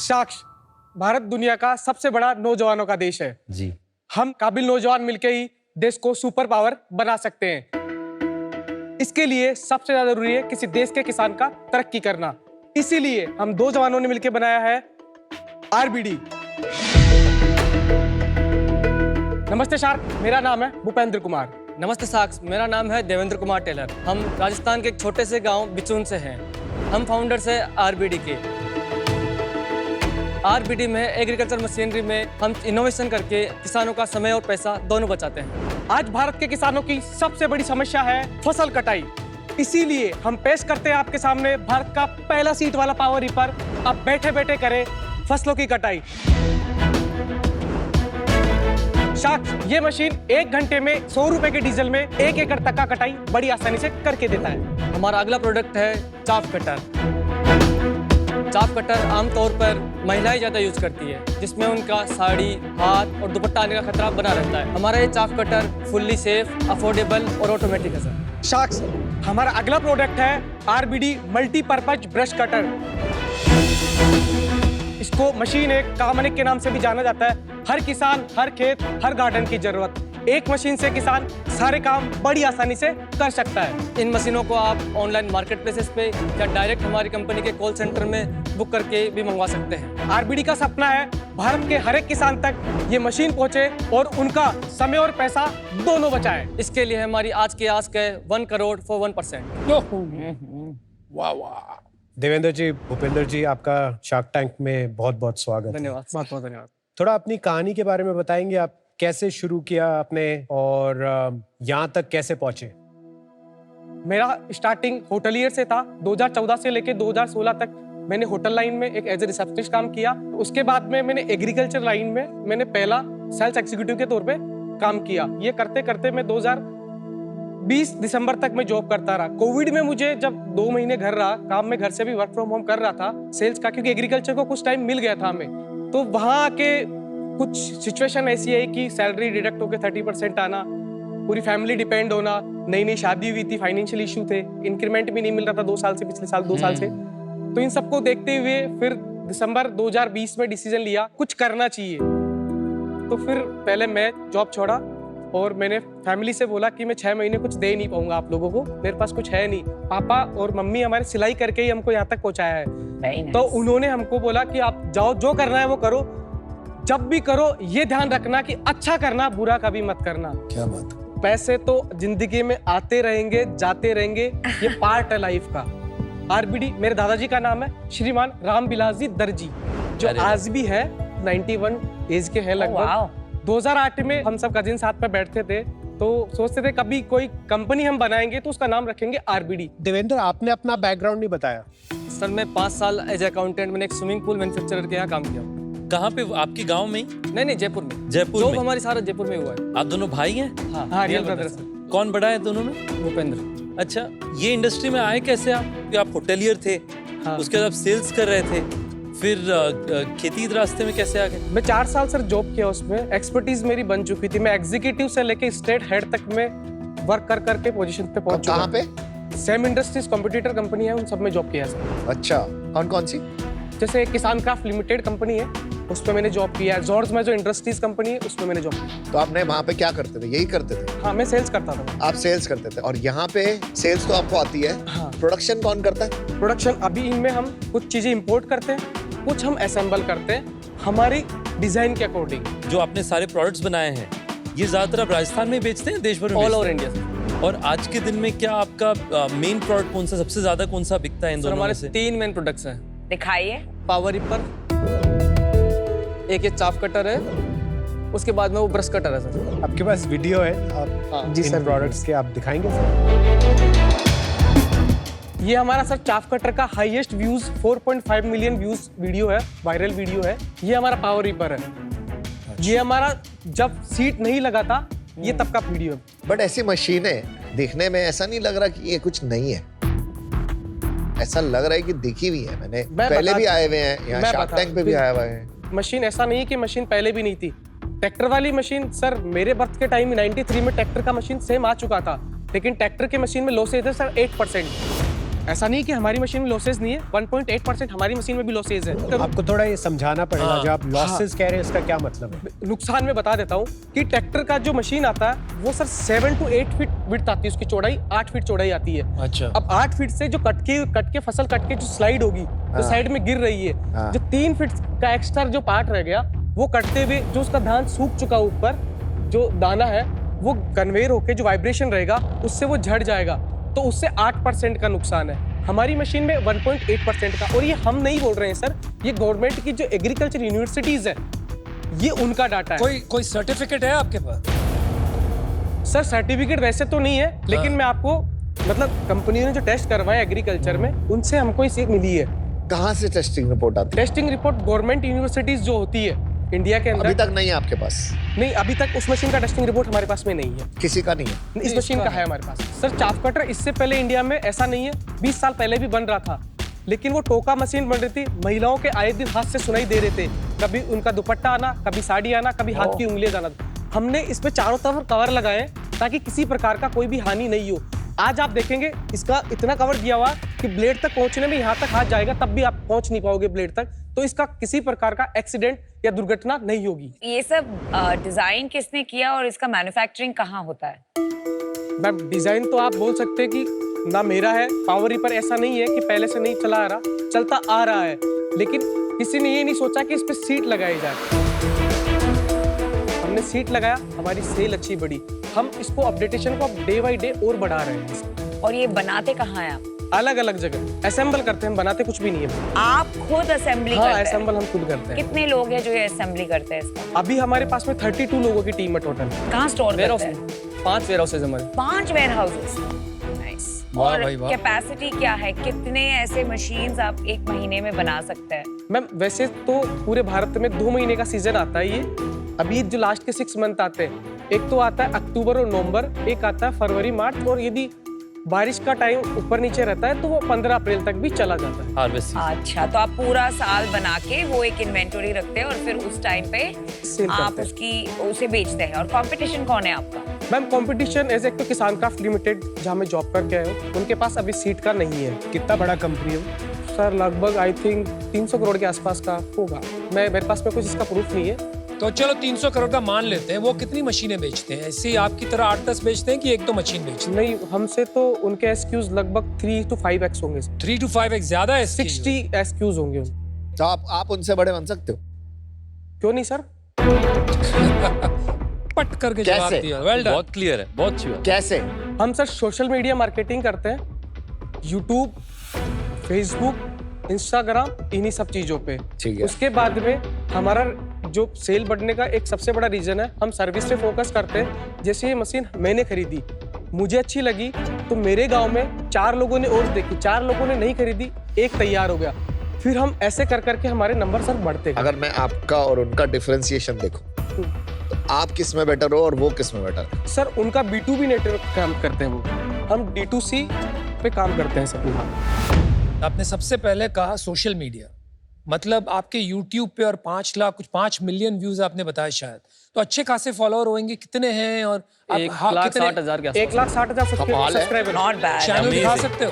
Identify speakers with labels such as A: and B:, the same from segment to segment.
A: साक्ष, भारत दुनिया का सबसे बड़ा नौजवानों का देश है
B: जी।
A: हम काबिल नौजवान मिलकर ही देश को सुपर पावर बना सकते हैं। इसके लिए सबसे ज्यादा जरूरी है किसी देश के किसान का तरक्की करना। इसीलिए हम दो जवानों ने मिलकर बनाया है आरबीडी। नमस्ते शार्क, मेरा नाम है भूपेंद्र कुमार।
C: नमस्ते साक्ष, मेरा नाम है देवेंद्र कुमार टेलर। हम राजस्थान के एक छोटे से गांव बिचून से हैं। हम फाउंडर्स हैं आरबीडी के। आरबीडी में एग्रीकल्चर मशीनरी में हम इनोवेशन करके किसानों का समय और पैसा दोनों बचाते हैं।
A: आज भारत के किसानों की सबसे बड़ी समस्या है फसल कटाई। इसीलिए हम पेश करते हैं आपके सामने भारत का पहला सीट वाला पावर रीपर। अब बैठे बैठे करें फसलों की कटाई। साक्ष, ये मशीन 1 घंटे में 100 रुपए के डीजल में 1 एकड़ तक का कटाई बड़ी आसानी से करके देता है।
C: हमारा अगला प्रोडक्ट है चाफ कटर। चाफ कटर आमतौर पर महिलाएं ज़्यादा यूज करती है, जिसमें उनका साड़ी, हाथ और दुपट्टा आने का खतरा बना रहता है। हमारा ये chaff cutter fully safe, affordable और ऑटोमेटिक है सर।
A: साक्ष, हमारा अगला प्रोडक्ट है आरबीडी मल्टीपर्पज ब्रश कटर। इसको मशीन एक कामनिक के नाम से भी जाना जाता है। हर किसान, हर खेत, हर गार्डन की जरूरत। एक मशीन से किसान सारे काम बड़ी आसानी से कर सकता है।
C: इन मशीनों को आप ऑनलाइन मार्केट प्लेसेस पे या डायरेक्ट हमारी कंपनी के कॉल सेंटर में बुक करके भी मंगवा सकते हैं।
A: आरबीडी का सपना है भारत के हर एक किसान तक ये मशीन पहुंचे और उनका समय और पैसा दोनों बचाए।
C: इसके लिए हमारी आज की आस्क है 1 करोड़ for 1%।
B: वाह वाह। देवेंद्र जी, भूपेंद्र जी, आपका शार्क टैंक में बहुत बहुत स्वागत।
C: धन्यवाद।
A: बहुत बहुत धन्यवाद।
B: थोड़ा अपनी कहानी के बारे में बताएंगे, आप कैसे शुरू किया आपने और यहाँ तक कैसे पहुंचे?
A: मेरा स्टार्टिंग होटलियर से था। 2014 से लेके 2016 तक मैंने होटल लाइन में एक एज ए रिसेप्शनिस्ट काम किया। उसके बाद में मैंने एग्रीकल्चर लाइन में मैंने पहला सेल्स एग्जीक्यूटिव के तौर पे काम किया। ये करते करते मैं 2020 दिसंबर तक मैं जॉब करता रहा। कोविड में मुझे जब 2 महीने घर रहा, काम में घर से भी वर्क फ्रॉम होम कर रहा था सेल्स का, क्योंकि एग्रीकल्चर को कुछ टाइम मिल गया था हमें। तो वहाँ आके कुछ सिचुएशन ऐसी है कि सैलरी डिडक्ट होकर 30% आना, पूरी फैमिली डिपेंड होना, नई नई शादी हुई थी, फाइनेंशियल इशू थे, इंक्रीमेंट भी नहीं मिल रहा था 2 साल से, पिछले साल 2 साल से। तो इन सबको देखते हुए फिर दिसंबर 2020 में डिसीजन लिया कुछ करना चाहिए। तो फिर पहले मैं जॉब छोड़ा और मैंने फैमिली से बोला कि मैं 6 महीने कुछ दे नहीं पाऊंगा आप लोगों को, मेरे पास कुछ है नहीं। पापा और मम्मी हमारे सिलाई करके ही हमको यहाँ तक पहुँचाया है। तो उन्होंने हमको बोला कि आप जाओ, जो करना है वो करो, जब भी करो ये ध्यान रखना कि अच्छा करना, बुरा कभी मत करना।
B: क्या बात।
A: पैसे तो जिंदगी में आते रहेंगे, जाते रहेंगे, ये पार्ट है लाइफ का। आरबीडी, मेरे दादाजी का नाम है श्रीमान रामबिलास जी दर्जी, जो आज भी है 91 एज के हैं लगभग। 2008 में हम सब कजिन साथ में बैठते थे तो सोचते थे कभी कोई कंपनी हम बनाएंगे तो उसका नाम रखेंगे आरबीडी।
B: देवेंद्र, आपने अपना बैकग्राउंड नहीं बताया।
C: सर मैं 5 साल एज अकाउंटेंट मैंने एक स्विमिंग पूल मैन्युफैक्चरर के यहाँ काम किया।
D: कहाँ पे? आपके गांव में?
C: नहीं, जयपुर में।
D: जयपुर
C: जॉब
D: में?
C: हमारी सारा जयपुर में हुआ है।
D: आप दोनों भाई हैं?
A: हाँ, रियल ब्रदर्स।
D: कौन बड़ा है दोनों में?
C: भूपेंद्र।
D: अच्छा, ये इंडस्ट्री में आए कैसे आप? कि आप होटेलियर थे,
A: हाँ।
D: उसके बाद आप सेल्स कर रहे थे, फिर खेती के रास्ते में कैसे आ गए?
A: मैं 4 साल सर जॉब किया, उसमें एक्सपर्टीज मेरी बन चुकी थी। मैं एग्जीक्यूटिव से लेके स्टेट हेड तक में वर्क कर करके पोजीशन पे पहुंच चुका।
E: कहाँ पे?
A: सेम इंडस्ट्रीज कॉम्पिटिटर कंपनी है, उन सब में जॉब किया है सर।
E: अच्छा, कौन कौन सी?
A: जैसे किसान क्राफ्ट लिमिटेड कंपनी है, उसमें मैंने जॉब किया है। जॉर्ज में जो इंडस्ट्रीज कंपनी है, उसमें मैंने जॉब किया।
E: तो आपने वहाँ पे क्या करते थे? यही करते थे?
A: हाँ, मैं सेल्स करता था।
E: आप सेल्स करते थे और यहाँ पे सेल्स तो आपको आती है।
A: हाँ।
E: प्रोडक्शन कौन करता है?
A: प्रोडक्शन अभी इनमें हम कुछ चीजें इंपोर्ट करते हैं, कुछ हम असेंबल करते हैं हमारी डिजाइन के अकॉर्डिंग।
D: जो आपने सारे प्रोडक्ट्स बनाए हैं, ये ज्यादातर आप राजस्थान में बेचते हैं, देश भर में?
C: ऑल
D: बेचते
C: ओवर
D: हैं?
C: इंडिया से।
D: और आज के दिन में क्या आपका मेन प्रोडक्ट कौन सा, सबसे ज्यादा कौन सा बिकता है इन
C: सर
D: दोनों
C: हमारे
D: में से?
C: 3 मेन प्रोडक्ट्स हैं।
F: दिखाइए।
C: पावर रिपर, एक ये चाफ कटर है, उसके बाद में वो ब्रश कटर है सर।
B: आपके पास वीडियो है, आप
A: हाँ,
B: जी सर, प्रोडक्ट्स के आप दिखाएंगे सर?
A: ये हमारा सर चाफ कटर का highest views 4.5 million views video है, वायरल वीडियो है। ये हमारा पावर रीपर है। ये हमारा जब सीट नहीं लगा था, ये तब का वीडियो है।
E: बट ऐसी मशीनें देखने में ऐसा नहीं लग रहा कि ये कुछ नहीं है, ऐसा लग रहा है कि दिखी हुई है। मैंने पहले भी आए हुए हैं यहाँ, शार्क टैंक पे भी आए हुए हैं।
A: मशीन ऐसा नहीं कि मशीन पहले भी नहीं थी। ट्रैक्टर वाली मशीन सर मेरे बर्थ के टाइम 93 में ट्रैक्टर का मशीन सेम आ चुका था, लेकिन ट्रैक्टर के मशीन में लॉस थे सर 8%। ऐसा नहीं कि हमारी मशीन में लॉसेज नहीं है, 1.8% हमारी मशीन में भी लॉसेज है। तो
B: आपको थोड़ा ये समझाना पड़ेगा,
D: हाँ।
B: जब आप लॉसेस कह रहे हैं इसका क्या मतलब है?
A: नुकसान में बता देता हूँ कि ट्रैक्टर का जो मशीन आता है वो सर 7 to 8 फीट विड्थ आती है, उसकी चौड़ाई 8 फीट चौड़ाई आती है।
D: अच्छा।
A: अब 8 फीट से जो कट के फसल कट के जो स्लाइड होगी, जो साइड में गिर रही है, जो 3 फीट का एक्स्ट्रा जो पार्ट रह गया, वो कटते हुए जो उसका धान सूख चुका ऊपर, जो दाना है वो कन्वेयर होके जो वाइब्रेशन रहेगा उससे वो झड़ जाएगा, तो उससे 8% का नुकसान है। हमारी मशीन में 1.8% का, और ये हम नहीं बोल रहे हैं सर, ये गवर्नमेंट की जो एग्रीकल्चर यूनिवर्सिटीज है, ये उनका डाटा है।
F: कोई सर्टिफिकेट है आपके पास?
A: सर सर्टिफिकेट वैसे तो नहीं है, लेकिन मैं आपको मतलब कंपनी ने जो टेस्ट करवाए एग्रीकल्चर में, उनसे हमको ये मिली है।
E: कहाँ से टेस्टिंग रिपोर्ट आती है?
A: टेस्टिंग रिपोर्ट गवर्नमेंट यूनिवर्सिटीज जो होती है इंडिया के अंदर,
E: अभी तक नहीं है आपके पास?
A: नहीं, अभी तक उस मशीन का टेस्टिंग रिपोर्ट हमारे पास में नहीं है।
E: किसी का नहीं है?
A: इस मशीन का है हमारे पास। सर चाफ कटर इससे पहले इंडिया में ऐसा नहीं है, 20 साल पहले भी बन रहा था, लेकिन वो टोका मशीन बन रही थी, महिलाओं के आए दिन हाथ से सुनाई दे रहे थे, कभी उनका दुपट्टा आना, कभी साड़ी आना, कभी हाथ की उंगलियां जाना। हमने इस पे चारों तरफ कवर लगाए ताकि किसी प्रकार का कोई भी हानि नहीं हो। आज आप देखेंगे इसका इतना कवर दिया हुआ कि ब्लेड तक पहुंचने में यहाँ तक हाथ जाएगा, तब भी आप पहुंच नहीं पाओगे ब्लेड तक, तो इसका किसी प्रकार का एक्सीडेंट या दुर्घटना नहीं होगी।
G: ये सब डिजाइन किसने किया और इसका मैन्युफैक्चरिंग कहाँ होता है?
A: मैम डिजाइन तो आप बोल सकते हैं कि ना मेरा है, पावर रिपर ऐसा नहीं है कि पहले से नहीं चला आ रहा, चलता आ रहा है, लेकिन किसी ने ये नहीं सोचा कि इस पे सीट लगाई जाए। हमने सीट लगाया, हमारी सेल अच्छी बढ़ी, हम इसको अपडेटेशन को अब डे बाई डे और बढ़ा रहे हैं।
G: और ये बनाते कहाँ हैं आप?
A: अलग अलग जगह असेंबल करते हैं, हम बनाते कुछ भी नहीं है।
G: आप खुद असेंबली
A: हाँ,
G: करते हैं?
A: असेंबल हम खुद करते हैं।
G: कितने लोग हैं जो ये असेंबली करते हैं इसका?
A: अभी हमारे पास में 32 लोगों की टीम है टोटल।
G: कहाँ स्टोर
C: वेयर
G: करते
C: हाउस
G: हैं?
C: 5 वेयर हाउसेज हमारे।
G: 5 वेयर हाउसेस। नाइस।
F: वाह
G: और
F: भाई वाह।
G: कैपेसिटी क्या है? कितने ऐसे मशीन्स आप एक महीने में बना सकते हैं?
A: मैम वैसे तो पूरे भारत में 2 महीने का सीजन आता है ये। अभी जो लास्ट के 6 मंथ आते हैं, एक तो आता है अक्टूबर और नवंबर, एक आता है फरवरी मार्च, और यदि बारिश का टाइम ऊपर नीचे रहता है तो वो 15 अप्रैल तक भी चला जाता है।
D: हार्वेस्ट
G: अच्छा, तो आप पूरा साल बना के वो एक इन्वेंटरी रखते हैं और फिर उस टाइम पे
A: सेल
G: आप
A: करते हैं।
G: उसे बेचते हैं। और कंपटीशन कौन है आपका?
A: मैम कंपटीशन एज एक तो किसान क्राफ्ट लिमिटेड जहाँ मैं जॉब करके आया हूँ, उनके पास अभी सीट का नहीं है।
B: कितना बड़ा कंपनी है?
A: सर लगभग आई थिंक 300 करोड़ के आसपास का होगा। मेरे पास में कुछ इसका प्रूफ नहीं है।
F: तो चलो 300 करोड़ का मान लेते हैं, वो कितनी मशीनें बेचते हैं? ऐसे ही आपकी तरह 8-10 बेचते हैं कि 1-2 मशीन बेचते
A: नहीं, हमसे तो उनके एसक्यूज लगभग 3 to 5x होंगे।
F: हैं? 3 to 5x ज्यादा है?
A: 60 एसक्यूज होंगे।
E: तो आप उनसे बड़े बन सकते हो?
A: क्यों नहीं सर?
F: पट करके जवाब
E: कैसे?
F: दिया। Well done.
D: बहुत क्लियर है, बहुत अच्छी बात।
E: कैसे?
A: हम सर सोशल मीडिया मार्केटिंग करते हैं, यूट्यूब, फेसबुक, इंस्टाग्राम, इन्हीं सब चीजों पे।
E: ठीक है।
A: उसके बाद में हमारा जो सेल बढ़ने का एक सबसे बड़ा रीजन है, हम सर्विस पे फोकस करते हैं। जैसे ये मशीन मैंने खरीदी, मुझे अच्छी लगी, तो मेरे गांव में 4 लोगों ने और देखी, 4 लोगों ने नहीं खरीदी, एक तैयार हो गया, फिर हम ऐसे कर करके हमारे नंबर सर बढ़ते गए।
E: अगर मैं आपका और उनका डिफरेंशिएशन देखूं, तो आप किस में बेटर हो और वो किस में बेटर है?
A: सर उनका B2B नेटवर्क काम करते हैं वो, हम D2C पे काम करते हैं सर पूरा।
F: आपने सबसे पहले कहा सोशल मीडिया, मतलब आपके YouTube पे और 5 मिलियन व्यूज आपने बताया शायद, तो अच्छे खासे फॉलोअर होंगे। कितने हैं? और आप
C: 1,60,000 के आसपास।
A: 1,60,000
E: कमाल है।
A: सब्सक्राइबर।
G: Not bad.
F: चैनल दिखा
D: Amazing.
F: सकते हो?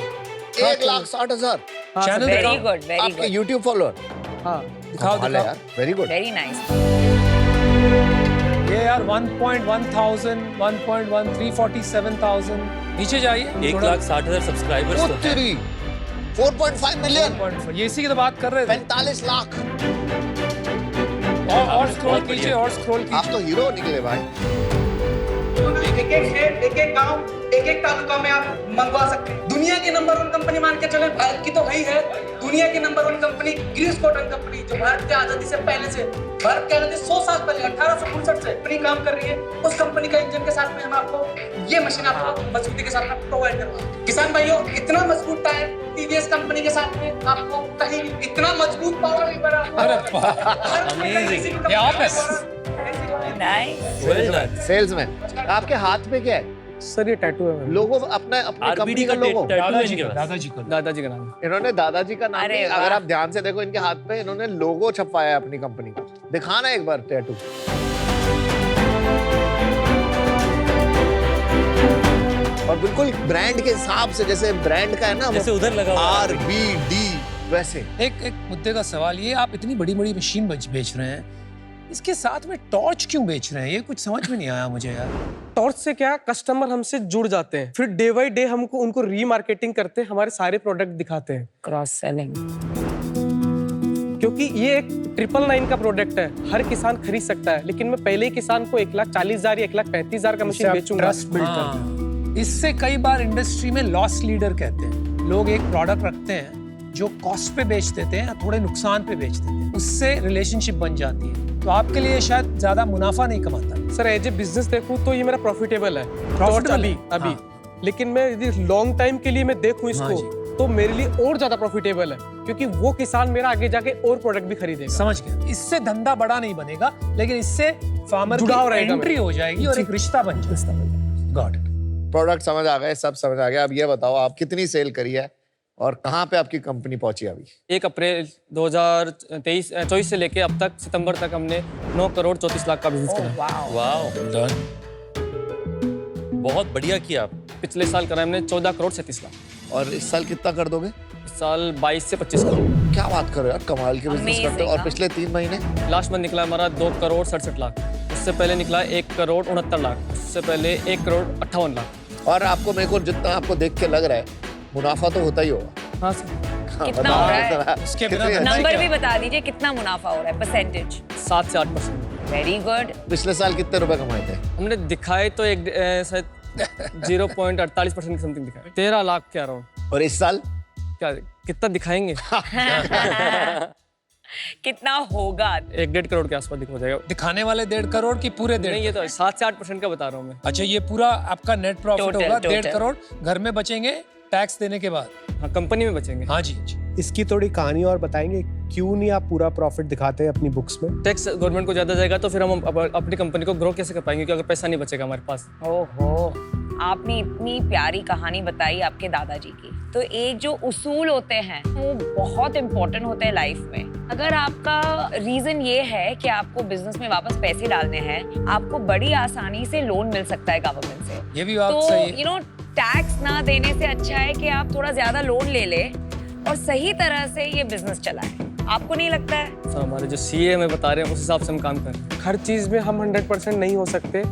E: 1,60,000
F: चैनल
G: वेरी
F: दिखाओ,
G: गुड, वेरी
E: आपके
G: गुड,
E: YouTube फॉलोअर?
A: हाँ
F: दिखाओ
E: कमाल है
F: दिखाओ।
E: यार, वेरी गुड।
G: Very nice.
F: ये यार 1.1,000, 1.1347,000, नीचे जाइए।
D: 1,60,000 सब्सक्राइबर्स तो हैं।
E: तेरी 4.5 मिलियन,
F: 1.4, ये इसी की तो बात कर रहे थे।
E: 45 लाख।
F: और स्क्रॉल
D: बहुत
F: कीजिए,
D: बढ़िया।
F: और स्क्रॉल
E: आप
F: कीजिए।
E: तो हीरो निकले भाई।
H: एक एक शहर, एक एक गांव, एक एक तालुका में आप मंगवा सकते हैं। दुनिया की नंबर 1 कंपनी मान के चले, भारत की तो है ही है। दुनिया की number 1 company Greaves Cotton company, जो भारत की आजादी से पहले से, भारत की आजादी 100 साल पहले 1859 से अपनी काम कर रही है, उस कंपनी का इंजन के साथ में हम आपको ये मशीन आपको मजबूती के साथ में प्रोवाइड करवा। किसान भाइयों, इतना मजबूत टायर टीवीएस कंपनी के साथ में आपको कहीं भी इतना मजबूत पावर नहीं बना।
D: Amazing.
F: ये आप है?
G: नाइस।
D: Well done.
E: सेल्स में आपके हाथ में क्या है?
A: सर ये टैटू है।
E: लोगो अपने अपनी
D: RBD
E: कंपनी का
D: का
E: लोगो।
D: टैटू है
F: दादाजी
D: इनके
F: का,
D: पास।
F: दादाजी का।
C: दादाजी का नाम है।
E: इन्होंने दादाजी का नाम
G: अरे
E: नहीं,
G: वाह।
E: अगर आप ध्यान से देखो इनके हाथ पे इन्होंने लोगो छपवाया है अपनी कंपनी का। दिखाना एक बार टैटू। और बिल्कुल ब्रांड के हिसाब से, जैसे ब्रांड का है ना,
D: जैसे उधर लगा हुआ है।
E: RBD वैसे।
F: एक मुद्दे का सवाल, ये आप इतनी बड़ी बड़ी मशीन बेच रहे हैं, इसके साथ में टॉर्च क्यों बेच रहे हैं? ये कुछ समझ में नहीं आया मुझे यार।
A: टॉर्च से क्या, कस्टमर हमसे जुड़ जाते हैं, फिर डे बाई डे हमको उनको रीमार्केटिंग करते हैं, हमारे सारे प्रोडक्ट दिखाते हैं।
G: Cross selling.
A: क्योंकि ये एक 999 का प्रोडक्ट है, हर किसान खरीद सकता है, लेकिन मैं पहले ही किसान को 1,40,000 या 1,35,000 का मशीन बेचूंगा।
B: ट्रस्ट बिल्ड करते हैं।
F: इससे कई बार इंडस्ट्री में लॉस लीडर कहते हैं। लोग एक प्रोडक्ट रखते हैं जो कॉस्ट पे बेच देते हैं, थोड़े नुकसान पे बेच देते हैं, उससे रिलेशनशिप बन जाती है। तो आपके लिए शायद ज्यादा मुनाफा नहीं कमाता।
A: सर एज ए बिजनेस देखूं तो ये मेरा प्रॉफिटेबल है,
F: Profitable
A: अभी
F: है,
A: अभी
F: हाँ।
A: लेकिन मैं यदि लॉन्ग टाइम के लिए मैं देखूं
F: हाँ
A: इसको, तो मेरे लिए और ज्यादा प्रॉफिटेबल है, क्योंकि वो किसान मेरा आगे जाके और प्रोडक्ट भी खरीदेगा।
F: समझ गया। इससे धंधा बड़ा नहीं बनेगा, लेकिन इससे फार्मर
A: जुड़ाव
F: की
A: रहेगा
F: एंट्री हो जाएगी और एक रिश्ता बन जाएगा। Got it.
E: प्रोडक्ट समझ आ गए, सब समझ आ गया। अब ये बताओ आप कितनी सेल करी है और कहाँ पे आपकी कंपनी पहुंची अभी?
C: 1 अप्रैल 2024 से लेके अब तक सितंबर तक हमने 9 करोड़ 34 लाख का बिजनेस करा।
D: वाह, बहुत बढ़िया किया आप।
C: पिछले साल करा हमने 14 करोड़ 37 लाख।
E: और इस साल कितना कर दोगे?
C: इस साल 22 से 25 करोड़।
E: क्या बात कर रहे हो यार, कमाल के बिजनेस
G: Amazing,
E: करते हो। और
G: हाँ।
E: पिछले 3 महीने?
C: लास्ट मंथ निकला हमारा 2 करोड़ 67 लाख। उससे पहले निकला 1 करोड़ 69 लाख। उससे पहले 1 करोड़ 58 लाख।
E: और आपको, मेरे को जितना आपको देख के लग रहा है, मुनाफा तो होता ही होगा।
C: हाँ सर,
G: कितना हो रहा है?
F: इसके बिना
E: कितनी-
F: धंधा
G: नंबर
F: क्या
G: भी
F: है?
G: बता दीजिए, कितना मुनाफा हो रहा है, परसेंटेज?
C: 7 से 8%।
G: Very good.
E: पिछले साल कितने रुपए कमाए थे?
C: हमने दिखाए तो एक शायद 0.48% की समथिंग दिखाए, 13 लाख के अराउंड।
E: और इस साल?
C: क्या कितना दिखाएंगे?
G: कितना होगा?
C: 1-1.5 करोड़ के आसपास हो जाएगा।
F: दिखाने वाले 1.5 करोड़ की पूरे
C: नहीं,
F: 1.5?
C: ये तो 7 से 8% का बता रहा हूँ मैं।
F: अच्छा, ये पूरा आपका नेट प्रॉफिट
G: Total,
F: होगा
G: total।
F: 1.5 करोड़, घर में बचेंगे टैक्स देने के बाद।
C: हाँ, कंपनी में बचेंगे।
F: हाँ जी जी।
B: इसकी थोड़ी कहानी और बताएंगे, क्यों नहीं आप पूरा प्रॉफिट दिखाते हैं अपनी बुक्स में?
C: टैक्स गवर्नमेंट को ज्यादा जाएगा तो फिर हम अपनी कंपनी को ग्रो कैसे कर पाएंगे, क्योंकि अगर पैसा नहीं बचेगा हमारे पास।
G: ओहो, आपने इतनी प्यारी कहानी बताई आपके दादाजी की। तो एक जो उसूल होते हैं वो बहुत इंपॉर्टेंट होते हैं लाइफ में। अगर आपका रीजन ये है कि आपको बिजनेस में वापस पैसे डालने हैं, आपको बड़ी आसानी से लोन मिल सकता है गवर्नमेंट से।
F: ये भी बात
G: तो
F: सही है।
G: यू नो, टैक्स ना देने से अच्छा है कि आप थोड़ा ज्यादा लोन ले ले और सही तरह से ये बिजनेस चलाएं। आपको नहीं लगता है?
C: सर हमारे जो सीए हमें बता रहे हैं उस हिसाब से हम काम कर रहे हैं।
A: हर चीज में हम 100% नहीं हो सकते,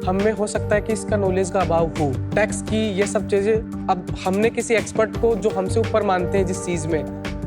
A: हम में हो सकता है कि इसका नॉलेज का अभाव हो, टैक्स की ये सब चीजें। अब हमने किसी एक्सपर्ट को जो हमसे ऊपर मानते हैं जिस चीज में,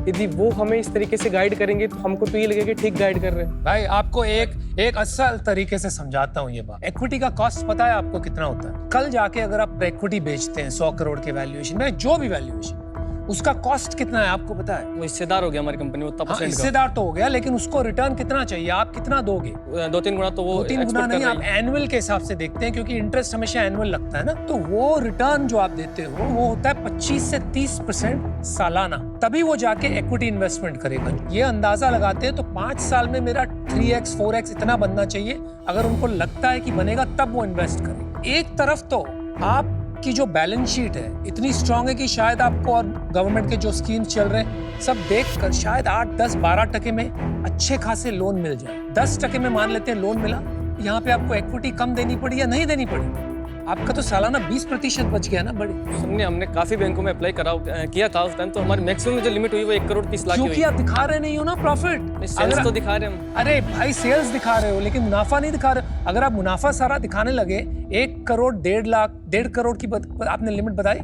A: यदि वो हमें इस तरीके से गाइड करेंगे तो हमको तो ये लगेगा कि ठीक गाइड कर रहे हैं।
F: भाई आपको एक असल तरीके से समझाता हूँ ये बात। इक्विटी का कॉस्ट पता है आपको कितना होता है? कल जाके अगर आप इक्विटी बेचते हैं 100 करोड़ के वैल्यूएशन में, जो भी वैल्यूएशन, उसका कॉस्ट कितना है आपको पता है?
C: वो हिस्सेदार हो गया हमारी कंपनी में, उतना
F: हाँ,
C: परसेंट का।
F: हिस्सेदार तो हो गया, लेकिन उसको रिटर्न कितना चाहिए? आप कितना दोगे?
C: 2-3 गुना तो वो
F: 2-3 गुना
C: expect
F: नहीं,
C: कर
F: आप
C: रही है।
F: एनुअल के हिसाब से देखते हैं, क्योंकि इंटरेस्ट हमेशा एनुअल लगता है ना। तो वो रिटर्न जो आप देते हो वो होता है 25 से 30% सालाना। तभी वो जाके इक्विटी इन्वेस्टमेंट करेगा। ये अंदाजा लगाते हैं तो 5 साल में मेरा 3x 4x इतना बनना चाहिए। अगर उनको लगता है कि बनेगा तब वो इन्वेस्ट करें। एक तरफ तो आप की जो बैलेंस शीट है इतनी स्ट्रांग है कि शायद आपको, और गवर्नमेंट के जो स्कीम्स चल रहे हैं सब देखकर शायद 8, 10, 12% में अच्छे खासे लोन मिल जाए। 10% में मान लेते हैं लोन मिला, यहाँ पे आपको इक्विटी कम देनी पड़ी या नहीं देनी पड़ी, आपका तो सालाना 20% बच गया ना। बड़ी
C: हमने काफी बैंकों में अप्लाई किया था उस टाइम, तो हमारी मैक्सिमम जो लिमिट हुई वो 1 करोड़ 30 लाख की
F: क्योंकि
C: हुई।
F: आप दिखा रहे नहीं हो ना प्रॉफिट।
C: सेल्स तो दिखा रहे हैं हम।
F: अरे भाई, सेल्स दिखा रहे हो लेकिन मुनाफा नहीं दिखा रहे। अगर आप मुनाफा सारा दिखाने लगे, 1 करोड़ 1.5 लाख 1.5 करोड़ की आपने लिमिट बताई।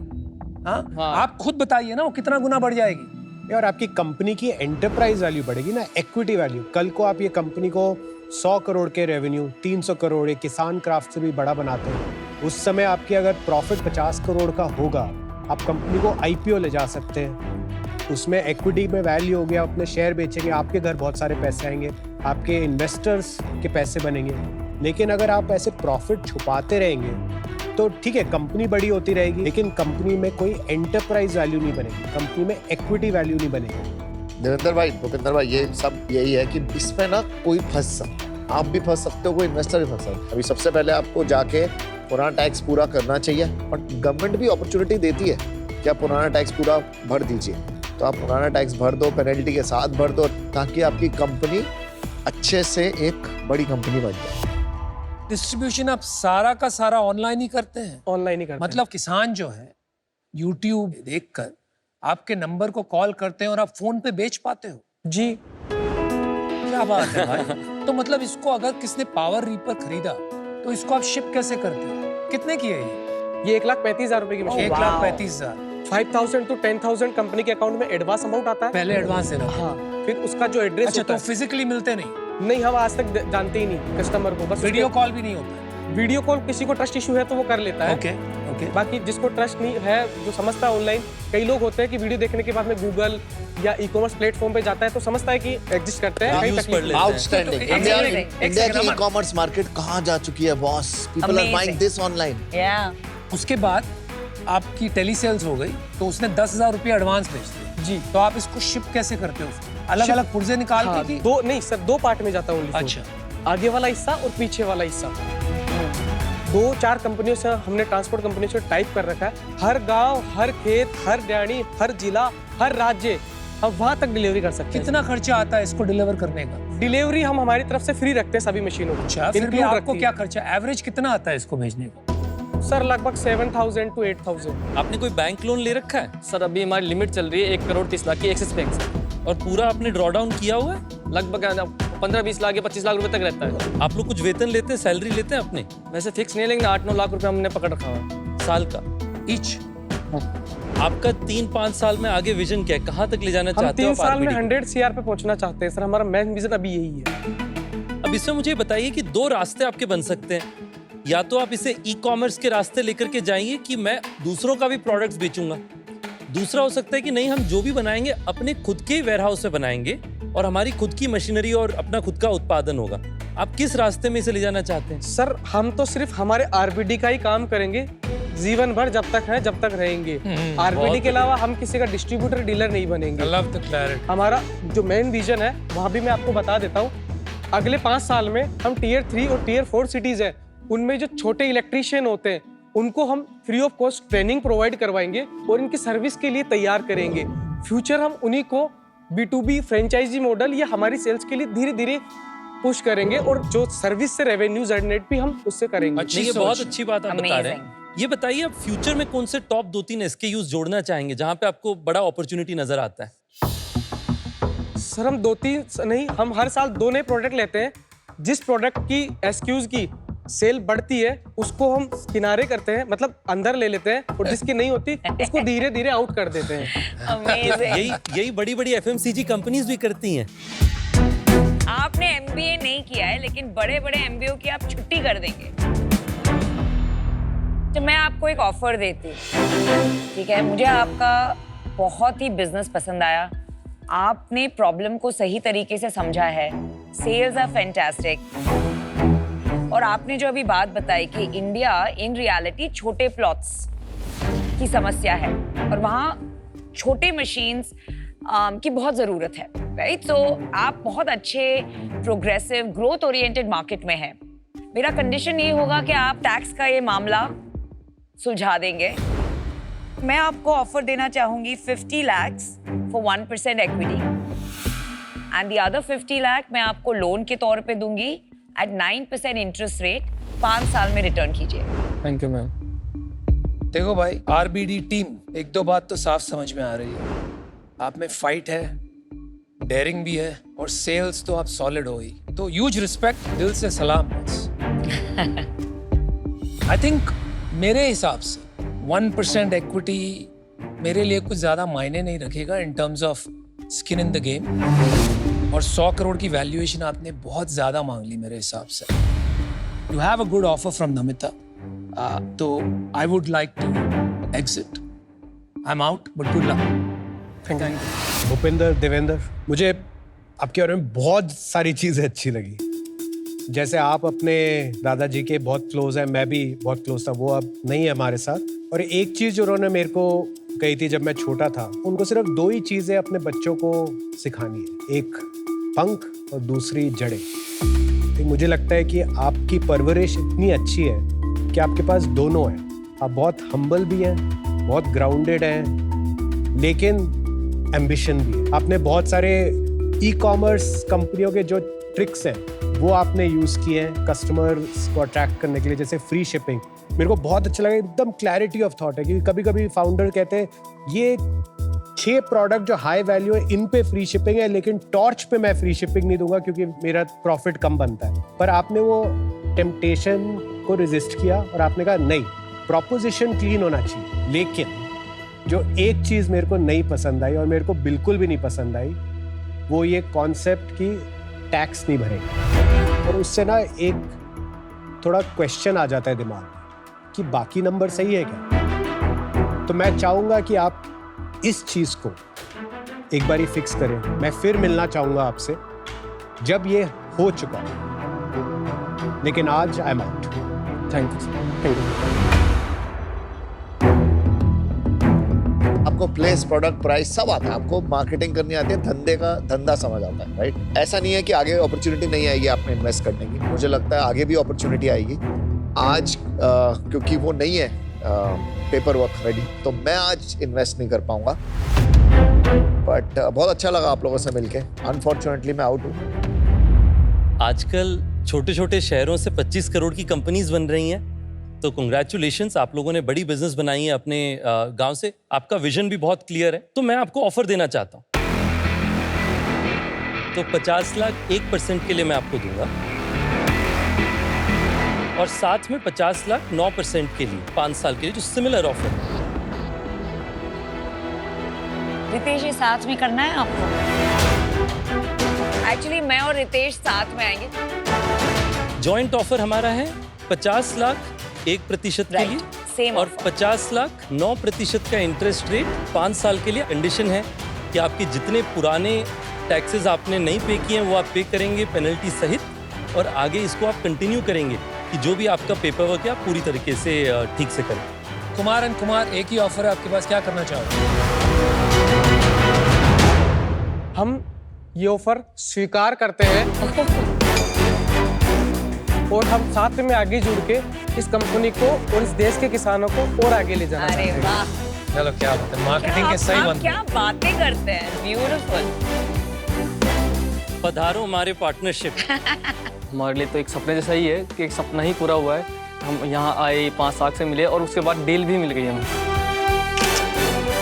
F: हाँ, आप खुद बताइए ना वो कितना गुना बढ़ जाएगी।
B: और आपकी कंपनी की एंटरप्राइज वैल्यू बढ़ेगी ना, इक्विटी वैल्यू। कल को आप ये कंपनी को 100 करोड़ के रेवेन्यू, 300 करोड़, ये किसान क्राफ्ट से भी बड़ा बनाते हैं, उस समय आपकी अगर प्रॉफिट 50 करोड़ का होगा, आप कंपनी को आईपीओ ले जा सकते हैं। उसमें इक्विटी में वैल्यू हो गया, अपने शेयर बेचेंगे, आपके घर बहुत सारे पैसे आएंगे, आपके इन्वेस्टर्स के पैसे बनेंगे। लेकिन अगर आप ऐसे प्रॉफिट छुपाते रहेंगे तो ठीक है, कंपनी बड़ी होती रहेगी, लेकिन कंपनी में कोई एंटरप्राइज वैल्यू नहीं बनेगी, कंपनी में इक्विटी वैल्यू नहीं बनेगी।
E: देवेंद्र भाई, भूपेंद्र भाई, ये सब यही है कि इसमें ना कोई फंस सकता है। आप भी फंस सकते हो, कोई इन्वेस्टर भी फंस सकता है। अभी सबसे पहले आपको जाके पुराना टैक्स पूरा करना चाहिए, बट गवर्नमेंट भी अपॉर्चुनिटी देती है कि आप पुराना टैक्स पूरा भर दीजिए। तो आप पुराना टैक्स भर दो, पेनल्टी के साथ भर दो, ताकि आपकी कंपनी अच्छे से एक बड़ी कंपनी बन जाए।
F: डिस्ट्रीब्यूशन आप सारा का सारा ऑनलाइन ही करते हैं?
A: ऑनलाइन ही करते
F: मतलब किसान जो है YouTube देखकर आपके नंबर को कॉल करते हैं और आप फोन पे बेच पाते हो?
A: हैं। जी
F: क्या बात है भाई। तो मतलब इसको अगर किसने पावर रीपर खरीदा तो इसको आप शिप कैसे करते हो? कितने की है ये?
A: ये 1,35,000 रुपए की मशीन।
F: 1,35,000
A: 5,000 to 10,000 कंपनी के अकाउंट में एडवांस अमाउंट आता है।
F: पहले एडवांस देना।
A: हाँ, फिर उसका जो एड्रेस
F: अच्छा,
A: होता
F: तो फिजिकली मिलते नहीं?
A: है, नहीं हम आज तक जानते ही नहीं कस्टमर को, बस
F: वीडियो कॉल भी नहीं होता?
A: वीडियो कॉल किसी को ट्रस्ट इशू है तो वो कर लेता है।
F: Okay okay.
A: बाकी जिसको ट्रस्ट नहीं है, जो समझता है ऑनलाइन, कई लोग होते हैं कि वीडियो देखने के बाद में गूगल या ई कॉमर्स प्लेटफॉर्म पे जाता है तो समझता है कि एग्जिस्ट करते हैं। कहीं
D: Reviews
A: तकलीफ
D: पढ़
A: नहीं।
D: लेते हैं।
E: आउटस्टैंडिंग।
G: एक
E: इंडिया
G: सेकंड,
E: इंडिया
F: एक
E: की
F: सेकंड,
E: ई कॉमर्स मार्केट कहाँ जा चुकी है boss? People are buying this online.
F: उसके बाद आपकी टेली सेल्स हो गई तो उसने 10,000 रुपये एडवांस भेज दिए
A: जी।
F: तो आप इसको शिप कैसे करते हो? अलग अलग पुर्जे निकाल
A: हाँ,
F: के?
A: दो नहीं सर, 2 पार्ट में जाता हूँ।
F: अच्छा।
A: आगे वाला हिस्सा और पीछे वाला हिस्सा। 2-4 कंपनियों से हमने, ट्रांसपोर्ट कंपनियों से टाइप कर रखा है। हर गांव, हर खेत, हर डेयरी, हर जिला, हर राज्य हम वहां तक डिलीवरी कर सकते हैं।
F: कितना खर्चा आता है इसको डिलीवर करने का?
A: डिलीवरी हम हमारी तरफ से फ्री रखते हैं सभी मशीनों को।
F: अच्छा, फिर भी
A: Include
F: आपको
A: रखती
F: क्या
A: है।
F: खर्चा, एवरेज कितना आता है इसको भेजने का?
A: सर लगभग 7,000 to 8,000।
D: आपने कोई बैंक लोन ले रखा है?
C: सर अभी हमारी लिमिट चल रही है 1,30,00,000 की एक्सिस बैंक से।
D: और पूरा आपने ड्रॉ डाउन किया हुआ है?
C: लगभग 15-20 लाख या 25 लाख रुपए तक रहता है।
D: आप लोग कुछ वेतन लेते हैं, सैलरी लेते हैं अपने
C: वैसे फिक्स नहीं है, लेकिन 8-9 लाख रुपए हमने पकड़ रखा हुआ है।
D: साल का?
F: ईच?
D: आपका 3-5 साल में आगे विजन क्या है? कहाँ तक ले जाना
A: हम
D: चाहते हो
A: 3
D: आप
A: साल में
D: RBD को?
A: 100 CR पे पहुंचना चाहते हैं सर। हमारा मेन विजन अभी यही है।
D: अब इसमें मुझे बताइए कि 2 रास्ते आपके बन सकते हैं। या तो आप इसे ई कॉमर्स के रास्ते लेकर के जाएंगे कि मैं दूसरों का भी प्रोडक्ट्स बेचूंगा। दूसरा हो सकता है कि नहीं, हम जो भी बनाएंगे अपने खुद के वेयर हाउस में बनाएंगे और हमारी खुद की मशीनरी और अपना खुद का उत्पादन होगा। आप किस रास्ते में इसे ले जाना चाहते हैं?
A: सर हम तो सिर्फ हमारे आरबीडी का ही काम करेंगे जीवन भर, जब तक है जब तक रहेंगे। आरबीडी के अलावा हम किसी का डिस्ट्रीब्यूटर डीलर नहीं बनेंगे।
F: Love the clarity. हमारा
A: जो मेन विजन है वहाँ भी मैं आपको बता देता हूँ। अगले 5 साल में हम Tier 3 और Tier 4 सिटीज है, उनमें जो छोटे इलेक्ट्रीशियन होते हैं उनको हम free of cost training provide करवाएंगे और इनकी सर्विस के लिए तैयार करेंगे। फ्यूचर हम उन्हीं को B2B फ्रेंचाइजी मॉडल या हमारी सेल्स के लिए धीरे धीरे पुश करेंगे और जो सर्विस से रेवेन्यू जनरेट भी हम उससे करेंगे।
D: नहीं, ये बहुत अच्छी बात आप बता रहे हैं।
G: Amazing.
D: ये बताइए आप फ्यूचर में कौन से टॉप 2-3 SKUs जोड़ना चाहेंगे जहां पे आपको बड़ा अपॉर्चुनिटी नजर आता है?
A: सर हम 2-3 नहीं, हम हर साल 2 नए प्रोडक्ट लेते हैं। जिस प्रोडक्ट की SKUs की सेल बढ़ती है उसको हम किनारे करते हैं, मतलब अंदर ले लेते हैं, और जिसकी नहीं होती उसको धीरे धीरे आउट कर देते हैं।
G: Amazing.
D: यही बड़ी FMCG कंपनीज भी करती हैं।
G: आपने MBA नहीं किया है, लेकिन बड़े बड़े MBO की आप छुट्टी कर देंगे। तो मैं आपको एक ऑफर देती हूँ, ठीक है? मुझे आपका बहुत ही बिजनेस पसंद आया। आपने प्रॉब्लम को सही तरीके से समझा है। Sales are fantastic. और आपने जो अभी बात बताई कि इंडिया इन रियलिटी छोटे प्लॉट्स की समस्या है और वहाँ छोटे मशीन्स की बहुत ज़रूरत है, राइट? सो आप बहुत अच्छे प्रोग्रेसिव ग्रोथ ओरिएंटेड मार्केट में हैं। मेरा कंडीशन ये होगा कि आप टैक्स का ये मामला सुलझा देंगे। मैं आपको ऑफर देना चाहूँगी 50 lakh for 1% equity and the other 50 lakh मैं आपको लोन के तौर पे दूंगी एट 9% इंटरेस्ट रेट। 5 साल में रिटर्न कीजिए।
C: Thank you ma'am.
F: देखो भाई, आरबीडी टीम, एक दो बात तो साफ समझ में आ रही है। आप में फाइट है, डेयरिंग भी है, और सेल्स तो आप सॉलिड हो ही। तो ह्यूज रिस्पेक्ट, दिल से सलाम। आई थिंक मेरे हिसाब से 1% इक्विटी मेरे लिए कुछ ज्यादा मायने नहीं रखेगा in terms of skin in the game. और 100 करोड़ की वैल्यूएशन आपने बहुत ज्यादा मांग ली मेरे हिसाब से। You have a good offer from Namita, तो I would like to exit. I am out, but good luck. Thank you.
B: Bhupinder, Devendra, मुझे आपके बारे में बहुत सारी चीज़ें अच्छी लगी। जैसे आप अपने दादाजी के बहुत क्लोज हैं, मैं भी बहुत क्लोज था, वो अब नहीं है हमारे साथ। और एक चीज़ उन्होंने मेरे को कही थी जब मैं छोटा था, उनको सिर्फ 2 ही चीज़ें अपने बच्चों को सिखानी है, एक पंख और दूसरी जड़ें। तो मुझे लगता है कि आपकी परवरिश इतनी अच्छी है कि आपके पास दोनों है। आप बहुत हम्बल भी हैं, बहुत ग्राउंडेड हैं, लेकिन एम्बिशन भी है। आपने बहुत सारे ई कॉमर्स कंपनियों के जो ट्रिक्स हैं वो आपने यूज़ किए हैं कस्टमर्स को अट्रैक्ट करने के लिए, जैसे फ्री शिपिंग। मेरे को बहुत अच्छा लगा, एकदम क्लैरिटी ऑफ थॉट है, क्योंकि कभी कभी फाउंडर कहते हैं ये 6 प्रोडक्ट जो हाई वैल्यू है इन पे फ्री शिपिंग है, लेकिन टॉर्च पे मैं फ्री शिपिंग नहीं दूंगा क्योंकि मेरा प्रॉफिट कम बनता है। पर आपने वो टेम्पटेशन को रेजिस्ट किया और आपने कहा नहीं, प्रॉपोजिशन क्लीन होना चाहिए। लेकिन जो एक चीज़ मेरे को नहीं पसंद आई और मेरे को बिल्कुल भी नहीं पसंद आई, वो ये कॉन्सेप्ट की टैक्स नहीं भरेगा। और उससे ना एक थोड़ा क्वेश्चन आ जाता है दिमाग में कि बाकी नंबर सही है क्या। तो मैं चाहूँगा कि आप इस चीज़ को एक बारी फिक्स करें। मैं फिर मिलना चाहूँगा आपसे जब ये हो चुका है, लेकिन आज आई am out.
A: Thank you. Thank you.
E: आपको प्लेस, प्रोडक्ट, प्राइस सब आता है, आपको मार्केटिंग करनी आती है, धंधे का धंधा समझ आता है, राइट। ऐसा नहीं है कि आगे अपॉर्चुनिटी नहीं आएगी आपने इन्वेस्ट करने की, मुझे लगता है आगे भी अपॉर्चुनिटी आएगी। आज क्योंकि वो नहीं है पेपर वर्क रेडी, तो मैं आज इन्वेस्ट नहीं कर पाऊंगा। बट बहुत अच्छा लगा आप लोगों से मिलके। अनफॉर्चुनेटली मैं आउट हूँ।
D: आजकल छोटे छोटे शहरों से 25 करोड़ की कंपनीज बन रही हैं, तो कंग्रेचुलेशंस, आप लोगों ने बड़ी बिजनेस बनाई है अपने गांव से। आपका विजन भी बहुत क्लियर है। तो मैं आपको ऑफर देना चाहता हूँ, तो 50 लाख 1% के लिए मैं आपको दूंगा, और साथ में 50 लाख 9% के लिए 5 साल के लिए, जो सिमिलर ऑफर है।
G: रितेश, ये साथ में करना है आपको? एक्चुअली मैं और रितेश साथ में आएंगे।
D: जॉइंट ऑफर हमारा है 50 लाख 1% के लिए,
G: सेम
D: और 50 लाख 9% का इंटरेस्ट रेट 5 साल के लिए। कंडीशन है कि आपके जितने पुराने टैक्सेस आपने नहीं पे किए हैं वो आप पे करेंगे पेनल्टी सहित, और आगे इसको आप कंटिन्यू करेंगे कि जो भी आपका पेपर वर्क है आप पूरी तरीके से ठीक से करें।
F: कुमार एंड कुमार, एक ही ऑफर है आपके पास, क्या करना चाहोगे?
A: हम ये ऑफर स्वीकार करते हैं और हम साथ में आगे जुड़ के इस कंपनी को और इस देश के किसानों को और आगे ले जाना
G: अरे
A: चाहते हैं।
G: वाह,
F: चलो क्या बात है, मार्केटिंग के सही
G: आप
F: बंदे।
G: क्या बातें करते हैं, ब्यूटीफुल।
D: पधारो हमारे पार्टनरशिप।
C: हमारे लिए तो एक सपने जैसा ही है कि एक सपना ही पूरा हुआ है। हम यहाँ आए, 5 लाख से मिले और उसके बाद डील भी मिल गई हमें।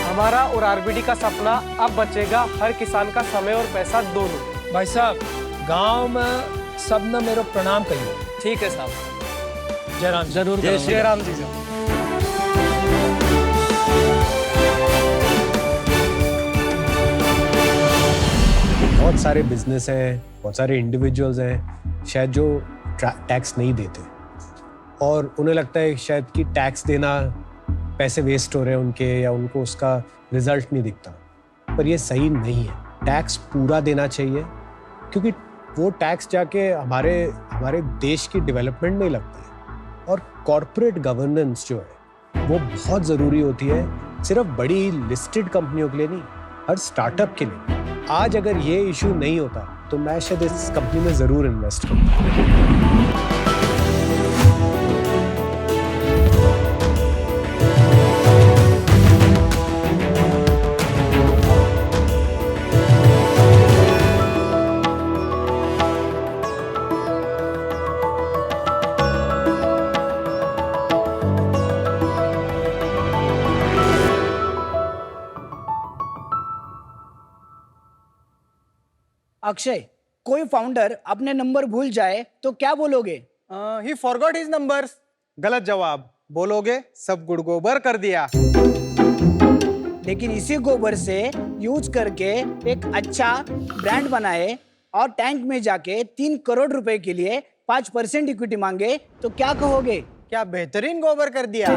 A: हमारा और आरबीडी का सपना अब बचेगा हर किसान का समय और पैसा दोनों।
F: भाई साहब, गांव में सब न मेरे प्रणाम कहिए।
C: ठीक है साहब,
F: जयराम जी।
C: जरूर
D: जय
C: करूंगा।
D: श्री
A: जय राम जी।
B: बहुत सारे बिजनेस हैं, बहुत सारे इंडिविजुअल्स हैं शायद जो टैक्स नहीं देते, और उन्हें लगता है शायद कि टैक्स देना पैसे वेस्ट हो रहे हैं उनके, या उनको उसका रिजल्ट नहीं दिखता। पर ये सही नहीं है। टैक्स पूरा देना चाहिए, क्योंकि वो टैक्स जाके हमारे देश की डेवलपमेंट में लगता है। और कॉर्पोरेट गवर्नेंस जो है वो बहुत ज़रूरी होती है, सिर्फ बड़ी लिस्टेड कंपनियों के लिए नहीं, हर स्टार्टअप के लिए। आज अगर ये इशू नहीं होता तो मैं शायद इस कंपनी में ज़रूर इन्वेस्ट करता।
I: अक्षय, कोई फाउंडर अपने नंबर भूल जाए तो क्या बोलोगे?
A: ही फॉरगॉट हिज नंबर्स। गलत जवाब। बोलोगे सब गुड़ गोबर कर दिया।
I: लेकिन इसी गोबर से यूज करके एक अच्छा ब्रांड बनाए और टैंक में जाके 3 करोड़ रुपए के लिए 5% इक्विटी मांगे तो क्या कहोगे?
A: क्या बेहतरीन गोबर कर दिया।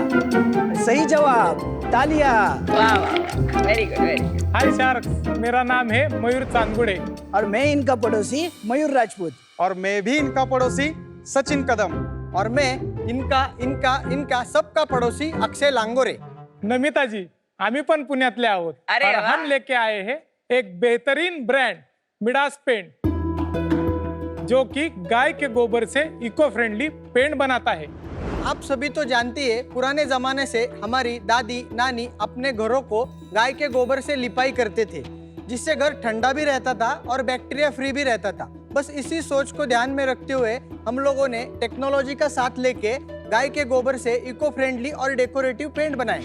I: सही जवाब, तालियां।
G: वाह वाह, वेरी गुड वेरी गुड।
A: हाय शार्क्स, मेरा नाम है मयूर चांदगुड़े
I: और मैं इनका पड़ोसी मयूर राजपूत।
A: और मैं भी इनका पड़ोसी सचिन कदम। और मैं इनका सबका पड़ोसी अक्षय लांगोरे। नमिता जी, आम्ही पण पुण्यातले आहोत।
G: अरे
A: और
G: वाह।
A: हम लेके आए हैं एक बेहतरीन ब्रांड मिडास पेंट, जो कि गाय के गोबर से इको फ्रेंडली पेंट बनाता है। आप सभी तो जानती है, पुराने जमाने से हमारी दादी नानी अपने घरों को गाय के गोबर से लिपाई करते थे, जिससे घर ठंडा भी रहता था और बैक्टीरिया फ्री भी रहता था।
J: बस इसी सोच को ध्यान में रखते हुए हम लोगों ने टेक्नोलॉजी का साथ लेके गाय के गोबर से इको फ्रेंडली और डेकोरेटिव पेंट बनाए।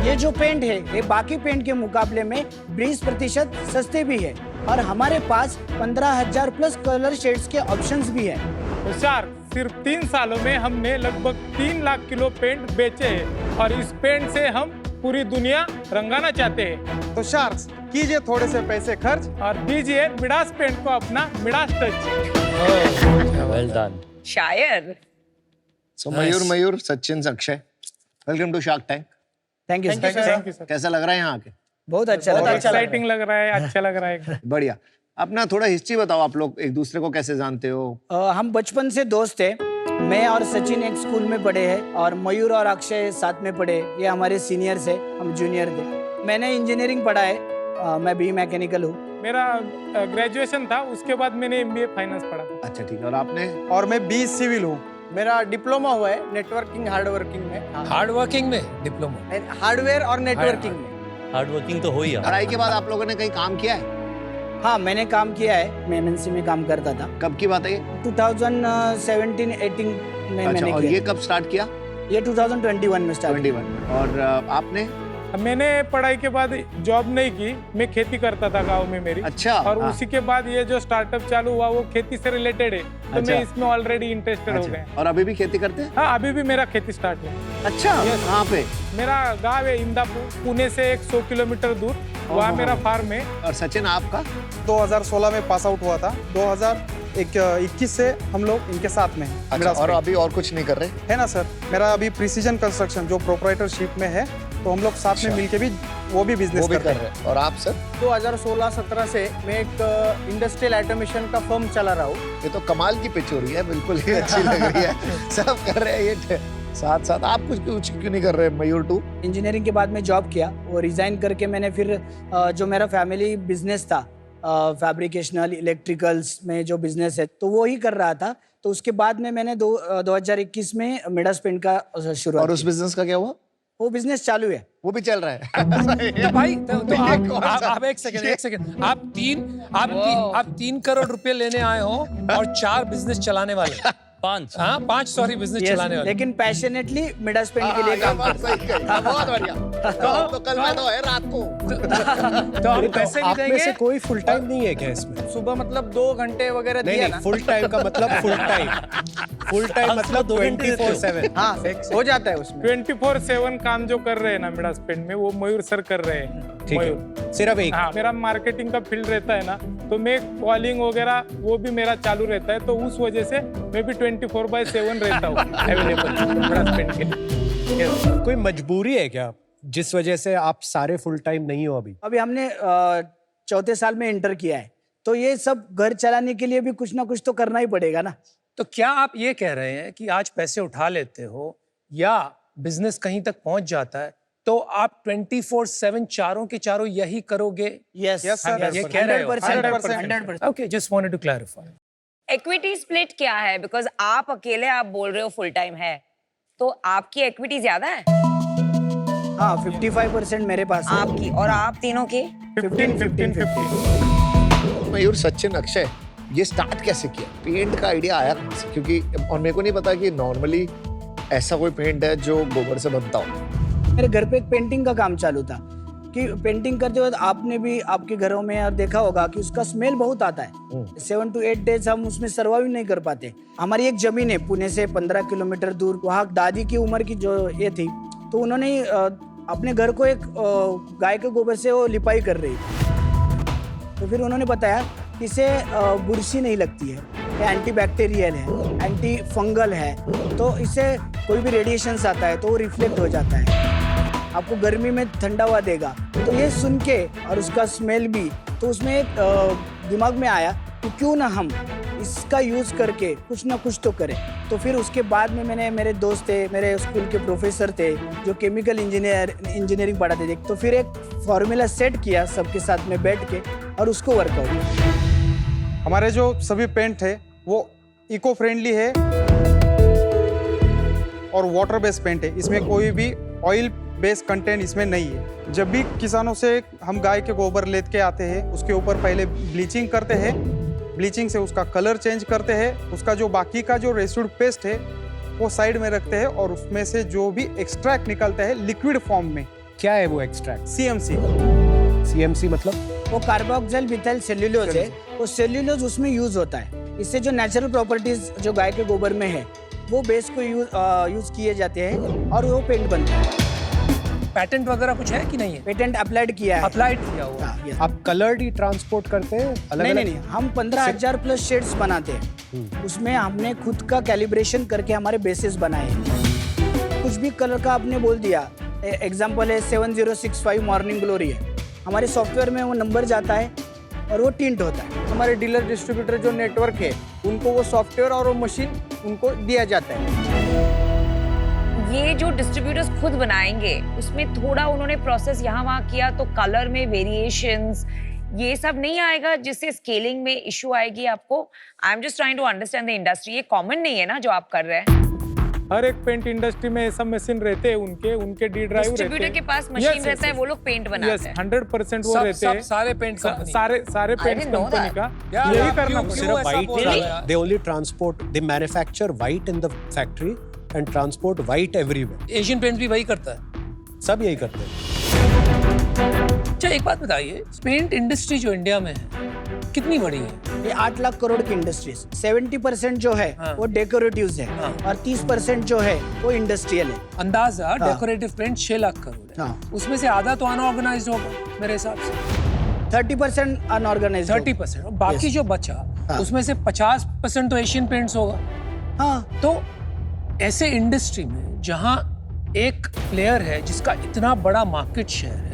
I: ये जो पेंट है ये बाकी पेंट के मुकाबले में 20% सस्ते भी है और हमारे पास 15,000 प्लस कलर शेड्स के ऑप्शंस भी हैं।
K: तो सर सिर्फ 3 सालों में हमने लगभग 3 लाख किलो पेंट बेचे हैं और इस पेंट से हम पूरी दुनिया रंगाना चाहते हैं।
J: तो शार्क्स कीजिए थोड़े से पैसे खर्च
K: और दीजिए मिडास पेंट को अपना मिडास टच।
D: Well done.
G: शायर।
E: So Mayur Sachin Akshay, welcome to Shark Tank.
I: Thank you
K: thank you sir.
E: कैसा लग रहा है यहाँ आके?
I: बहुत अच्छा लगा।
K: एक्साइटिंग लग रहा है, अच्छा लग रहा है।
E: बढ़िया। अपना थोड़ा हिस्ट्री बताओ, आप लोग एक दूसरे को कैसे जानते हो?
I: हम बचपन से दोस्त थे। मैं और सचिन एक स्कूल में पढ़े हैं और मयूर और अक्षय साथ में पढ़े। ये हमारे सीनियर्स है, हम जूनियर थे। मैंने इंजीनियरिंग पढ़ा है, मैं बी मैकेनिकल हूँ।
K: मेरा ग्रेजुएशन था, उसके बाद मैंने MBA फाइनेंस पढ़ा था।
E: अच्छा ठीक है। और आपने?
J: और मैं बी सिविल हूँ। मेरा डिप्लोमा हुआ है नेटवर्किंग हार्डवर्किंग में।
F: हार्ड वर्किंग में डिप्लोमा,
J: हार्डवेयर और नेटवर्किंग में।
D: हार्ड वर्किंग तो हो ही।
E: पढ़ाई के बाद आप लोगों ने कहीं काम किया है?
I: हाँ, मैंने काम किया है। मैं MNC में काम करता था।
E: कब की बात है ये?
I: 2017-18 में
E: अच्छा,
I: मैंने
E: और
I: किया।
E: ये कब स्टार्ट किया?
I: ये 2021 में स्टार्ट।
E: 21। और आपने?
K: मैंने पढ़ाई के बाद जॉब नहीं की, मैं खेती करता था गांव में मेरी।
E: अच्छा।
K: और
E: हाँ।
K: उसी के बाद ये जो स्टार्टअप चालू हुआ वो खेती से रिलेटेड है, तो
E: अच्छा।
K: मैं इसमें ऑलरेडी इंटरेस्टेड हो गया।
E: और अभी भी खेती करते हैं?
K: हाँ, अभी भी मेरा खेती स्टार्ट है।
E: अच्छा। कहाँ पे?
K: मेरा गांव है इंदापुर, पुणे से 100 किलोमीटर दूर, वहाँ मेरा फार्म है।
E: और सचिन आपका?
J: 2016 में पास आउट हुआ था। 2021 से हम लोग इनके साथ में हैं।
E: अच्छा, और अभी और कुछ नहीं कर रहे?
J: है ना सर, मेरा अभी प्रिसीजन कंस्ट्रक्शन जो प्रोप्राइटरशिप में है, तो हम लोग साथ में मिलके भी वो भी बिजनेस कर रहे हैं।
E: और आप सर?
J: 2016-17 से मैं एक इंडस्ट्रियल ऑटोमेशन का फर्म चला रहा हूँ।
E: ये तो कमाल की पिच हो रही है, बिल्कुल ही अच्छी लग रही है। सब कर रहे हैं ये साथ साथ। आप कुछ क्यों नहीं कर रहे मयूर टू?
I: इंजीनियरिंग के बाद में जॉब किया, वो रिजाइन करके मैंने फिर जो मेरा फैमिली बिजनेस था, फैब्रिकेशनल इलेक्ट्रिकल्स में जो बिजनेस है, तो वो ही कर रहा था। तो उसके बाद में मैंने 2021 में मिडास पेंट का शुरुआत।
E: और उस बिजनेस का क्या हुआ?
I: वो बिजनेस चालू है,
E: वो भी चल रहा है।
F: तो भाई तो आप एक सेकंड आप 3 करोड़ रुपए लेने आए हो और 4 बिजनेस चलाने वाले। 5 सॉरी बिजनेस चलाने वाले।
I: लेकिन पैशनेटली मिडास पेंट के लिए काम करता हूं।
E: बहुत बढ़िया। तो कल मैं तो है रात को।
F: तो हम पैसे भी
B: आप में
F: देंगे।
B: से कोई फुल टाइम नहीं है क्या इसमें?
J: सुबह मतलब 2 घंटे वगैरह
B: नहीं
J: दिया
B: नहीं,
J: ना।
B: फुल टाइम का मतलब फुल टाइम। फुल टाइम मतलब 24/7।
J: हाँ, हो जाता है उसमें।
K: 24/7 काम जो कर रहे हैं ना मिडास पेंट में, वो मयूर सर कर रहे हैं।
B: ठीक
K: मयूर।
B: है, सिर्फ एक।
K: हाँ, मेरा मार्केटिंग का फील्ड रहता है ना, तो मैं कॉलिंग वगैरह वो भी मेरा चालू रहता है, तो उस वजह से मैं भी 24/7 रहता हूँ अवेलेबल मिडास पेंट के लिए।
B: कोई मजबूरी है क्या जिस वजह से आप सारे फुल टाइम नहीं हो अभी?
I: अभी हमने 4थे साल में एंटर किया है, तो ये सब घर चलाने के लिए भी कुछ ना कुछ तो करना ही पड़ेगा ना।
F: तो क्या आप ये कह रहे हैं कि आज पैसे उठा लेते हो या बिजनेस कहीं तक पहुंच जाता है तो आप 24/7 चारों के चारों यही करोगे?
I: यस
J: सर,
F: ये कह रहे हो?
I: 100%।
F: Okay, just wanted to clarify.
G: Equity split क्या है? बिकॉज आप अकेले आप बोल रहे हो फुल टाइम है, तो आपकी इक्विटी ज्यादा है?
I: हाँ, 55% मेरे पास है।
G: आपकी और आप तीनों की
K: 15-15-15।
E: मयूर, सचिन, अक्षय, ये स्टार्ट कैसे किया? पेंट का आइडिया आया कहाँ से? क्योंकि और मेरे को नहीं पता कि नॉर्मली ऐसा कोई पेंट है जो गोबर से बनता हो।
I: मेरे घर पे एक पेंटिंग का काम चालू था कि पेंटिंग करते वक्त आपने भी आपके घरों में और देखा होगा कि उसका स्मेल बहुत आता है। 7 to 8 डेज हम उसमें सर्वाइव नहीं कर पाते। हमारी एक जमीन है पुणे से 15 किलोमीटर दूर, वहाँ दादी की उम्र की जो ये थी, तो उन्होंने अपने घर को एक गाय के गोबर से वो लिपाई कर रही थी। तो फिर उन्होंने बताया कि इसे बुरशी नहीं लगती है, ये एंटी बैक्टीरियल है, एंटी फंगल है, तो इससे कोई भी रेडिएशन आता है तो वो रिफ्लेक्ट हो जाता है, आपको गर्मी में ठंडा हुआ देगा। तो ये सुन के और उसका स्मेल भी, तो उसमें एक दिमाग में आया कि क्यों ना हम इसका यूज़ करके कुछ ना कुछ तो करें। तो फिर उसके बाद में मैंने, मेरे दोस्त थे, मेरे स्कूल के प्रोफेसर थे जो केमिकल इंजीनियरिंग पढ़ाते थे, तो फिर एक फॉर्मूला सेट किया सबके साथ में बैठ के और उसको वर्कआउट।
J: हमारे जो सभी पेंट है वो इको फ्रेंडली है और वाटर बेस्ड पेंट है। इसमें कोई भी ऑयल
K: बेस्ड कंटेंट इसमें नहीं है। जब भी किसानों से हम गाय के गोबर लेके आते हैं, उसके ऊपर पहले ब्लीचिंग करते हैं, ब्लीचिंग से उसका कलर चेंज करते हैं, उसका जो बाकी का जो रेसिड पेस्ट है वो साइड में रखते हैं और उसमें से जो भी एक्सट्रैक्ट निकलता है लिक्विड फॉर्म में,
B: क्या है वो एक्सट्रैक्ट?
K: CMC।
B: CMC मतलब
I: वो कार्बोक्सिल मिथाइल सेल्यूलोज है, वो सेल्यूलोज उसमें यूज होता है। इससे जो नेचुरल प्रॉपर्टीज जो गाय के गोबर में है वो बेस को यूज किए जाते हैं और वो पेंट बनता है।
F: पैटेंट वगैरह कुछ है कि नहीं है?
I: पेटेंट अप्लाइड किया है।
F: अप्लाइड किया हुआ।
I: हाँ, yes।
B: आप कलर्ड ही ट्रांसपोर्ट करते हैं अलग
I: नहीं
B: अलग?
I: नहीं, हम 15,000 प्लस शेड्स बनाते हैं। उसमें हमने खुद का कैलिब्रेशन करके हमारे बेसिस बनाए हैं। कुछ भी कलर का आपने बोल दिया, एग्जांपल है 7065 मॉर्निंग ग्लोरी है, हमारे सॉफ्टवेयर में वो नंबर जाता है और वो टिंट होता है।
J: हमारे डीलर डिस्ट्रीब्यूटर जो नेटवर्क है उनको वो सॉफ्टवेयर और वो मशीन उनको दिया जाता है।
G: ये जो डिस्ट्रीब्यूटर्स खुद बनाएंगे उसमें थोड़ा उन्होंने प्रोसेस यहाँ वहाँ किया तो कलर में वेरिएशंस ये सब नहीं आएगा जिससे स्केलिंग में इशू आएगी आपको? I am just trying to understand the industry. ये कॉमन नहीं है ना जो आप कर रहे हैं?
K: हर एक पेंट इंडस्ट्री में ऐसा मशीन रहते हैं, उनके डी ड्राइव रहते हैं।
G: डिस्ट्रीब्यूटर के पास मशीन रहता है, वो लोग पेंट बनाते हैं।
K: 100% वो रहते हैं।
F: सारे पेंट कंपनी,
K: सारे पेंट कंपनी का यही करना पड़ेगा।
B: सिर्फ white, they only transport, they manufacture white in the factory and transport white everywhere.
F: Asian paints भी वही करता है।
B: सब यही करते हैं।
F: अच्छा एक बात बताइए, पेंट इंडस्ट्री जो इंडिया में है कितनी बड़ी है?
I: ये 8 लाख करोड़ की इंडस्ट्रीज, 70% जो है
F: हाँ।
I: वो डेकोरेटिव्स है और 30% जो है वो इंडस्ट्रियल है।
F: अंदाजा डेकोरेटिव पेंट 6 लाख करोड़ है।
I: हाँ।
F: उसमें से आधा तो अनऑर्गेनाइज्ड होगा मेरे हिसाब से।
I: 30% अनऑर्गेनाइज्ड,
F: 30% और बाकी
I: Yes.
F: जो बचा उसमें से 50% तो एशियन पेंट्स होगा।
I: हाँ।
F: तो ऐसे इंडस्ट्री में जहाँ एक प्लेयर है जिसका इतना बड़ा मार्केट शेयर है,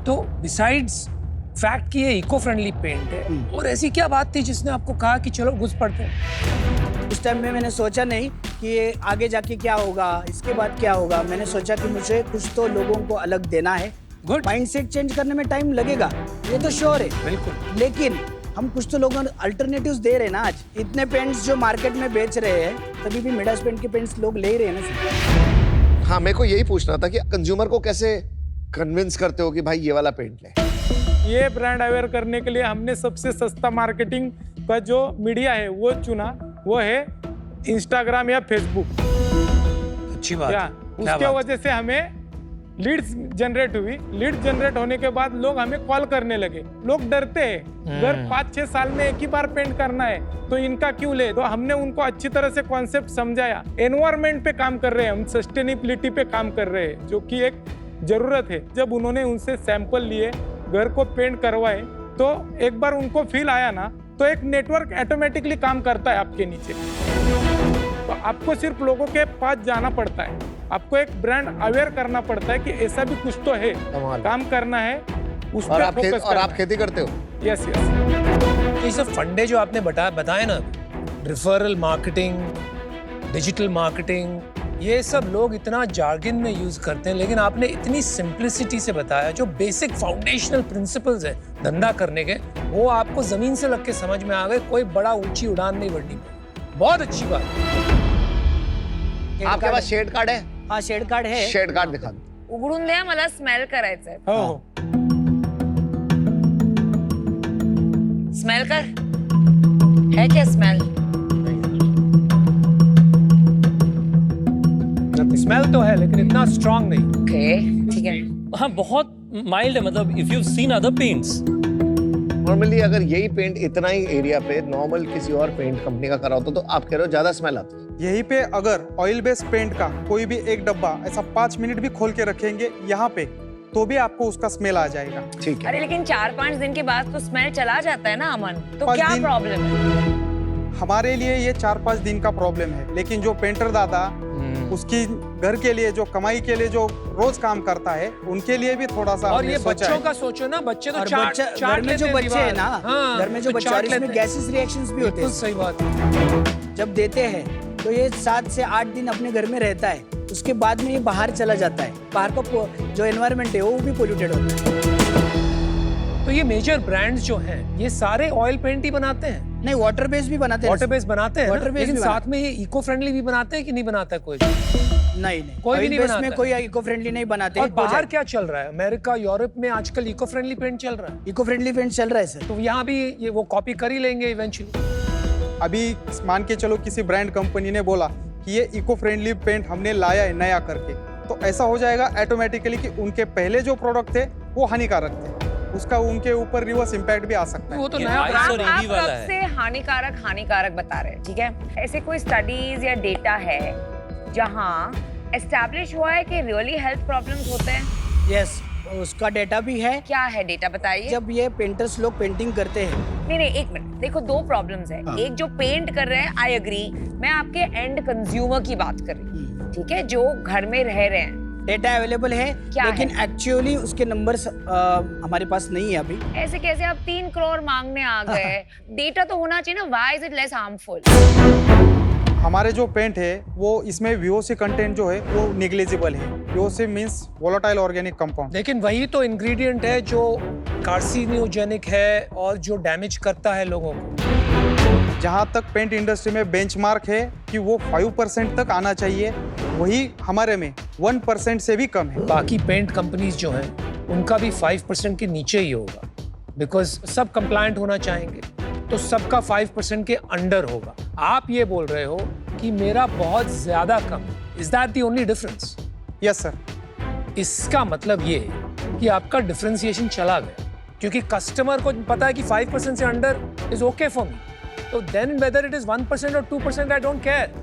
F: तो बिसाइड्स फैक्ट कि ये इको फ्रेंडली पेंट है, और ऐसी क्या बात थी जिसने आपको कहा कि चलो घुस पड़ते हैं?
I: उस टाइम में मैंने सोचा नहीं कि ये आगे जाके क्या होगा, इसके बाद क्या होगा। मैंने सोचा कि मुझे कुछ तो लोगों को अलग देना है।
F: गुड,
I: माइंडसेट चेंज करने में टाइम लगेगा, ये तो श्योर है,
F: बिल्कुल।
I: लेकिन हम कुछ तो लोगों अल्टरनेटिव्स दे रहे हैं ना। आज इतने पेंट्स जो मार्केट में बेच रहे हैं, तभी भी मिडास पेंट के पेंट्स लोग ले ही रहे हैं ना।
E: हाँ, मेरे को यही पूछना था कि कंज्यूमर को कैसे कन्विंस करते हो कि भाई ये वाला पेंट ले?
K: ये ब्रांड अवेयर करने के लिए हमने सबसे सस्ता मार्केटिंग का जो मीडिया है वो चुना, वो है इंस्टाग्राम या फेसबुक।
F: अच्छी बात
K: क्या
F: है।
K: उसके वजह से हमें लीड्स जनरेट हुई। लीड जनरेट होने के बाद लोग हमें कॉल करने लगे। लोग डरते हैं, अगर 5-6 साल में एक ही बार पेंट करना है तो इनका क्यों ले। तो हमने उनको अच्छी तरह से कॉन्सेप्ट समझाया। एनवायरमेंट पे काम कर रहे हैं हम, सस्टेनेबिलिटी पे काम कर रहे हैं, जो कि एक जरूरत है। जब उन्होंने उनसे सैंपल लिए, घर को पेंट करवाए, तो एक बार उनको फील आया ना, तो एक नेटवर्क ऑटोमेटिकली काम करता है आपके नीचे। तो आपको सिर्फ लोगों के पास जाना पड़ता है, आपको एक ब्रांड अवेयर करना पड़ता है कि ऐसा भी कुछ तो है, काम करना है, उस पर फोकस
E: और आप खेती करते हो?
K: Yes yes.
F: ये सब फंडे जो आपने बताए ना, रिफरल मार्केटिंग, डिजिटल मार्केटिंग, ये सब लोग इतना जार्गन में यूज करते हैं, लेकिन आपने इतनी सिंप्लिसिटी से बताया जो बेसिक फाउंडेशनल प्रिंसिपल्स है धंधा करने के, वो आपको जमीन से लग के समझ में आ गए। कोई बड़ा ऊंची उड़ान नहीं बढ़नी। बहुत अच्छी बात।
E: आपके पास शेड कार्ड है?
I: हाँ, शेड कार्ड है।
E: शेड कार्ड दिखा दो।
G: उघडून द्या, मला स्मेल करायचंय।
K: हो
G: स्मेल कर, है क्या स्मेल?
F: स्मेल तो है लेकिन इतना स्ट्रांग नहीं।
G: ओके, ठीक है।
D: हाँ, बहुत माइल्ड है। मतलब if you seen other paints,
E: normally अगर यही पेंट इतना ही एरिया पे नॉर्मल किसी और पेंट कंपनी का करा होता तो आप कह रहे हो ज्यादा स्मेल आती है।
K: यहीं पे अगर ऑयल बेस्ड पेंट का कोई भी एक डब्बा ऐसा 5 मिनट भी खोल के रखेंगे यहाँ पे, तो भी आपको उसका स्मेल आ जाएगा।
E: ठीक है।
G: अरे लेकिन 4-5 दिन के बाद तो स्मेल चला जाता है ना अमन, तो
K: 5
G: क्या
K: दिन?
G: प्रॉब्लम है?
K: हमारे लिए ये 4-5 दिन का प्रॉब्लम है, लेकिन जो पेंटर दादा उसकी घर के लिए, जो कमाई के लिए जो रोज काम करता है, उनके लिए भी थोड़ा सा
F: और ये
K: हमने सोचा
F: बच्चों
K: है।
F: का सोचो ना, बच्चे तो
I: और
F: चाट
I: घर में जो बच्चे हैं ना,
F: हाँ,
I: घर में जो
F: तो
I: बच्चे,
F: चाट
I: और इसमें
F: लेते हैं।
I: गैसेस रिएक्शंस भी होते
F: बिल्कुल
I: हैं।
F: सही बात है।
I: जब देते हैं तो ये 7 से 8 दिन अपने घर में रहता है, उसके बाद में ये बाहर चला जाता है। बाहर का जो एनवायरनमेंट है वो भी पोल्यूटेड होता है।
F: तो ये मेजर ब्रांड्स जो हैं, ये सारे ऑयल पेंट ही बनाते हैं?
I: नहीं, वाटर बेस भी बनाते हैं।
F: वाटर बेस बनाते हैं ना?
I: वाटर बेस
F: लेकिन
I: भी
F: साथ में ये इको फ्रेंडली भी बनाते हैं कि नहीं बनाता है कोई?
I: नहीं नहीं
F: कोई भी
I: ऑयल
F: नहीं
I: बेस
F: बनाता
I: में
F: है।
I: कोई इको फ्रेंडली नहीं बनाते।
F: और बाहर क्या चल रहा है? अमेरिका, यूरोप में आजकल इको फ्रेंडली पेंट चल रहा है,
I: इको फ्रेंडली पेंट चल रहा है सर।
F: तो यहाँ भी ये वो कॉपी कर ही लेंगे इवेंचुअली।
K: अभी मान के चलो किसी ब्रांड कंपनी ने बोला कि ये इको फ्रेंडली पेंट हमने लाया है नया करके, तो ऐसा हो जाएगा ऑटोमेटिकली कि उनके पहले जो प्रोडक्ट थे वो हानिकारक थे, उसका उनके ऊपर रिवर्स इम्पैक्ट भी आ सकता है।
F: वो तो
D: ये
F: नया
D: आइस
F: ब्रांड
D: और
G: आप
D: EV वाला
G: कब
D: है।
G: से हानिकारक बता रहे हैं, ठीक है? ऐसे कोई स्टडीज या डेटा है जहां एस्टैब्लिश हुआ है कि रियली हेल्थ प्रॉब्लम्स होते हैं?
I: यस, उसका डेटा भी है।
G: क्या है डेटा, बताइए।
I: जब ये पेंटर्स लोग पेंटिंग करते हैं,
G: नहीं, एक मिनट, देखो दो प्रॉब्लम्स है।
I: हाँ।
G: एक जो पेंट कर रहे हैं, आई एग्री, मैं आपके एंड कंज्यूमर की बात कर रही हूँ, ठीक है, जो घर में रह रहे हैं।
I: डेटा अवेलेबल है,
G: क्या
I: लेकिन
G: है?
I: एक्चुअली उसके नंबर्स हमारे पास नहीं है अभी।
G: ऐसे कैसे आप 3 करोड़ मांगने आ गए? डेटा तो होना चाहिए ना, why is it less harmful?
K: हमारे जो पेंट है वो इसमें VOC कंटेंट जो है वो निग्लेजिबल है। VOC means volatile organic compound.
F: लेकिन वही तो इंग्रेडिएंट है जो कार्सिनोजेनिक है और जो डैमेज करता है लोगों को।
K: जहाँ तक पेंट इंडस्ट्री में बेंचमार्क है कि वो 5% तक आना चाहिए, वही हमारे में 1% से भी कम है।
F: बाकी पेंट कंपनीज जो हैं उनका भी 5% के नीचे ही होगा, बिकॉज सब कंप्लायंट होना चाहेंगे, तो सबका 5% के अंडर होगा। आप ये बोल रहे हो कि मेरा बहुत ज्यादा कम, is that the only difference?
K: Yes sir.
F: इसका मतलब ये है कि आपका डिफरेंशिएशन चला गया, क्योंकि कस्टमर को पता है कि 5% से under is okay for me, तो देन वेदर इट इज 1% और 2% आई डोंट केयर।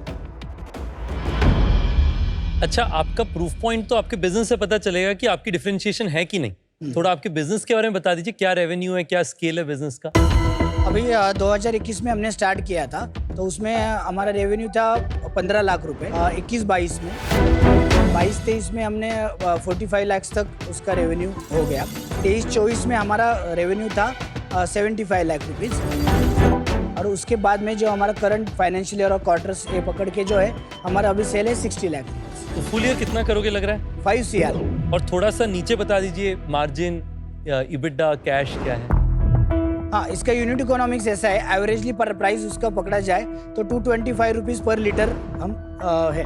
D: अच्छा, आपका प्रूफ पॉइंट तो आपके बिजनेस से पता चलेगा कि आपकी डिफरेंशिएशन है कि नहीं। थोड़ा आपके बिजनेस के बारे में बता दीजिए, क्या रेवेन्यू है, क्या स्केल है बिजनेस का?
I: अभी 2021 में हमने स्टार्ट किया था, तो उसमें हमारा रेवेन्यू था 15 लाख रुपए। 21-22 में, 22-23 में हमने 45 लाख तक उसका रेवेन्यू हो गया। 23-24 में हमारा रेवेन्यू था 75 लाख रुपीज़, और उसके बाद में जो हमारा करंट फाइनेंशियल ईयर और क्वार्टर्स ये पकड़ के जो है हमारा अभी सेल है 60 लाख रुपीज़।
D: तो फुल ईयर कितना करोगे लग रहा है?
I: 5 CR।
D: और थोड़ा सा नीचे बता दीजिए, मार्जिन, EBITDA, कैश क्या है?
I: हाँ, इसका यूनिट इकोनॉमिक्स ऐसा है, एवरेजली पर प्राइस उसका पकड़ा जाए तो 225 रुपीज़ पर लीटर हम है।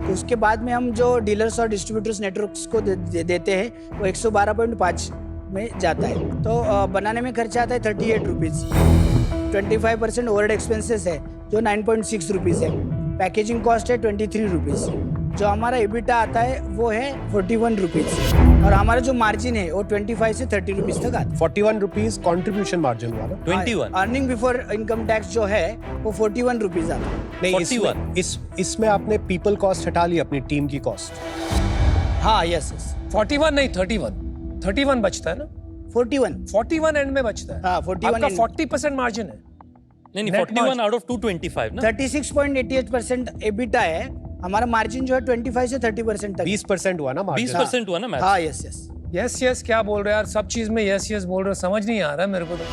I: तो उसके बाद में हम जो डीलर्स और डिस्ट्रीब्यूटर्स नेटवर्क्स को देते हैं वो 112.5 में जाता है। तो बनाने में खर्चा आता है 38 रुपीज़। 25% ओवरहेड एक्सपेंसेस है जो 9.6 रुपीज़ है। पैकेजिंग कॉस्ट है 23 रुपीज़। जो हमारा EBITDA आता है वो है 41 रुपीज़, और हमारा जो मार्जिन है वो 25 से 30 रुपीज़ तक आता है।
B: 41 रुपीज कॉन्ट्रीब्यूशन मार्जिन वाला।
D: 21?
I: अर्निंग बिफोर इनकम टैक्स जो है वो 41 रुपीज़ आता है।
B: नहीं,
D: 41?
B: इसमें आपने पीपल कॉस्ट हटा ली, अपनी टीम की कॉस्ट।
I: हाँ, यस यस,
F: 41 नहीं, 31 बचता है ना?
I: 41
F: एंड में बचता है।
I: हाँ, 41
F: आपका
I: end।
F: 40% मार्जिन है।
D: नहीं,
F: Net
D: 41
F: margin।
D: आउट ऑफ 225 ना?
I: 36.88% EBITDA है। हमारा मार्जिन जो है 25 से 30% तक।
B: 20% हुआ ना मार्जिन।
D: 20% हुआ ना मैथ?
I: हाँ, यस यस।
F: यस क्या बोल रहे हो यार? सब चीज में यस बोल रहे हो, समझ नहीं आ रहा मेरे को तो।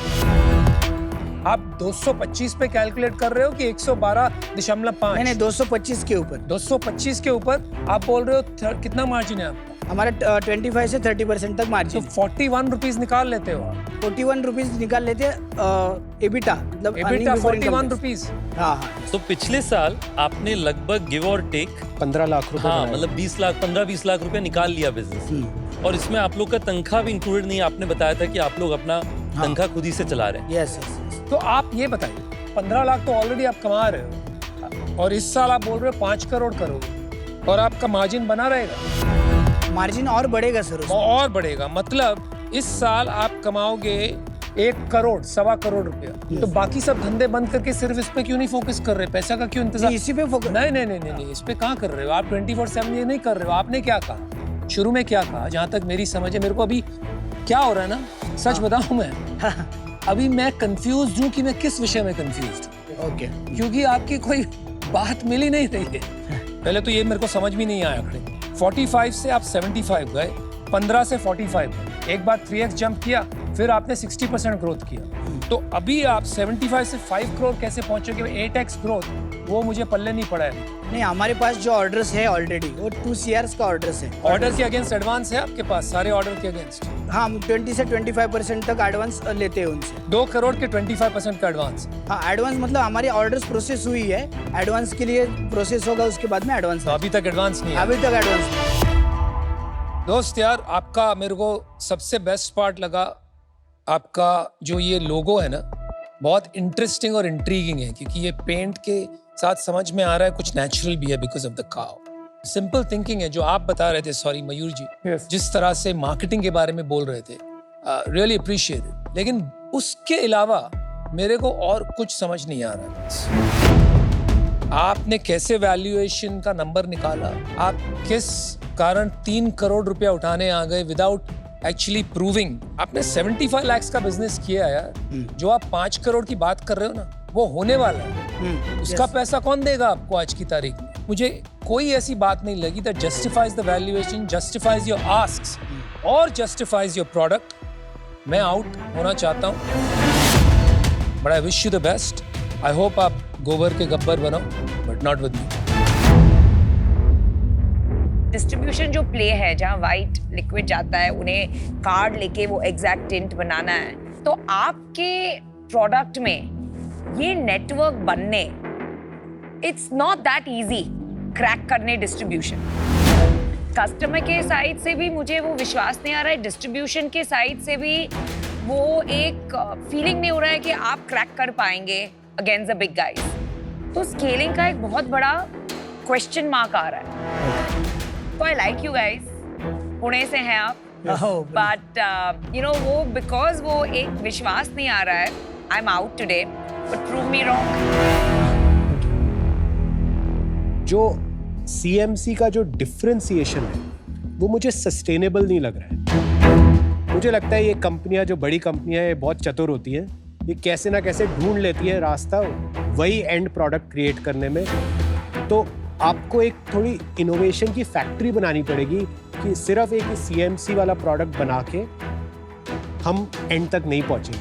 F: आप 225 पे कैलकुलेट कर रहे हो कि 112.5?
I: नहीं, 225 के ऊपर।
F: 225 के ऊपर आप बोल रहे हो कितना मार्जिन है आपका?
I: हमारा 25 से 30% तक
F: तो
I: मार्जिन।
F: 41 रुपीज निकाल लेते हो आप।
I: 41 रुपीज़ निकाल लेते हैं EBITDA, मतलब earning
F: EBITDA
I: before income
F: 41
I: tax।
F: Rupees.
I: हाँ हाँ,
D: तो पिछले साल आपने लगभग गिव और टेक
B: 15 लाख रुपए
D: हाँ
B: बनाए।
D: मतलब 15-20 लाख रुपए निकाल लिया बिजनेस, और इसमें आप लोग का तनख्वाह भी इंक्लूडेड नहीं है। आपने बताया था कि आप लोग अपना तनख्वाह खुद ही से चला रहे हैं।
I: Yes yes.
F: तो आप ये बताइए, 15 लाख तो ऑलरेडी आप कमा रहे हो, और इस साल आप बोल रहे हो 5 करोड़ करोगे, और आपका मार्जिन बना रहेगा?
I: मार्जिन और बढ़ेगा सर उसमें।
F: और बढ़ेगा, मतलब इस साल आप कमाओगे 1 करोड़ 1.25 करोड़ रुपया। तो बाकी सब धंधे बंद करके सिर्फ इस पे क्यों नहीं फोकस कर रहे? पैसा का क्यों इंतजार?
I: इसी पे फोकस।
F: नहीं, इस पे कहाँ कर रहे हो आप? 24/7 ये नहीं कर रहे हो। आपने क्या कहा शुरू में? क्या कहा? जहाँ तक मेरी समझ है, मेरे को अभी क्या हो रहा है ना, सच बताऊं मैं, अभी मैं कंफ्यूज हूँ कि मैं किस विषय में कंफ्यूज हूँ।
I: ओके।
F: क्योंकि आपकी कोई बात मिल ही नहीं रही है। पहले तो ये मेरे को समझ भी नहीं आया। खड़े 45 से आप 75 गए, 15 से 45 गए, एक बार 3x जंप किया, फिर आपने 60% ग्रोथ किया। तो अभी आप 75 से 5 करोड़ कैसे पहुंचोगे? 8x ग्रोथ, वो मुझे पल्ले नहीं पड़ा है।
I: नहीं, हमारे पास जो ऑर्डर्स है ऑलरेडी वो 2 CRs का ऑर्डर्स है।
F: ऑर्डर के अगेंस्ट एडवांस है आपके पास, सारे ऑर्डर के अगेंस्ट?
I: हाँ, हम 20 से 25% तक एडवांस लेते हैं उनसे।
F: 2 करोड़ के 25% का एडवांस?
I: हाँ, एडवांस मतलब हमारी ऑर्डर्स प्रोसेस हुई है, एडवांस के लिए प्रोसेस होगा, उसके बाद में एडवांस।
F: तो अभी तक एडवांस नहीं है?
I: अभी तक एडवांस नहीं।
F: दोस्त यार, आपका मेरे को सबसे बेस्ट पार्ट लगा आपका जो ये लोगो है ना, बहुत इंटरेस्टिंग और इंट्रीगिंग है, क्योंकि ये पेंट के साथ समझ में आ रहा है कुछ नेचुरल भी है बिकॉज ऑफ द काव। सिंपल थिंकिंग है जो आप बता रहे थे, सॉरी मयूर जी,
K: Yes.
F: जिस तरह से मार्केटिंग के बारे में बोल रहे थे, रियली अप्रिशिएट इट। लेकिन उसके अलावा मेरे को और कुछ समझ नहीं आ रहा। आपने कैसे वैल्यूएशन का नंबर निकाला? आप किस कारण 3 करोड़ रुपया उठाने आ गए विदाउट एक्चुअली प्रूविंग? आपने 75 लाख का बिजनेस किया यार। जो आप 5 करोड़ की बात कर रहे हो ना, वो होने वाला है। उसका पैसा कौन देगा आपको आज की तारीख में? मुझे कोई ऐसी बात नहीं लगी that justifies the valuation, justifies your asks और justifies your product। मैं आउट होना चाहता हूँ, but I wish you the best। I hope आप गोबर के गब्बर बनो, but not with me।
G: Distribution जो प्ले है, जहाँ वाइट लिक्विड जाता है, उन्हें कार्ड लेके वो एग्जैक्ट टिंट बनाना है, तो आपके प्रोडक्ट में ये नेटवर्क बनने, it's not that easy crack करने डिस्ट्रीब्यूशन। कस्टमर के साइड से भी मुझे वो विश्वास नहीं आ रहा है, डिस्ट्रीब्यूशन के साइड से भी वो एक फीलिंग नहीं हो रहा है कि आप क्रैक कर पाएंगे अगेंस्ट द बिग गाइज। तो स्केलिंग का एक बहुत बड़ा क्वेश्चन मार्क आ रहा है। तो I like you guys, Pune से हैं आप, बट यू नो वो बिकॉज वो एक विश्वास नहीं आ रहा है, आई am out today, but prove me wrong.
B: जो CMC का जो डिफरेंशिएशन है वो मुझे सस्टेनेबल नहीं लग रहा है। मुझे लगता है ये कंपनियां, जो बड़ी कंपनियां, ये बहुत चतुर होती हैं, ये कैसे ना कैसे ढूंढ लेती है रास्ता वही एंड प्रोडक्ट क्रिएट करने में। तो आपको एक थोड़ी इनोवेशन की फैक्ट्री बनानी पड़ेगी कि सिर्फ एक CMC वाला प्रोडक्ट बना के हम एंड तक नहीं पहुंचेंगे।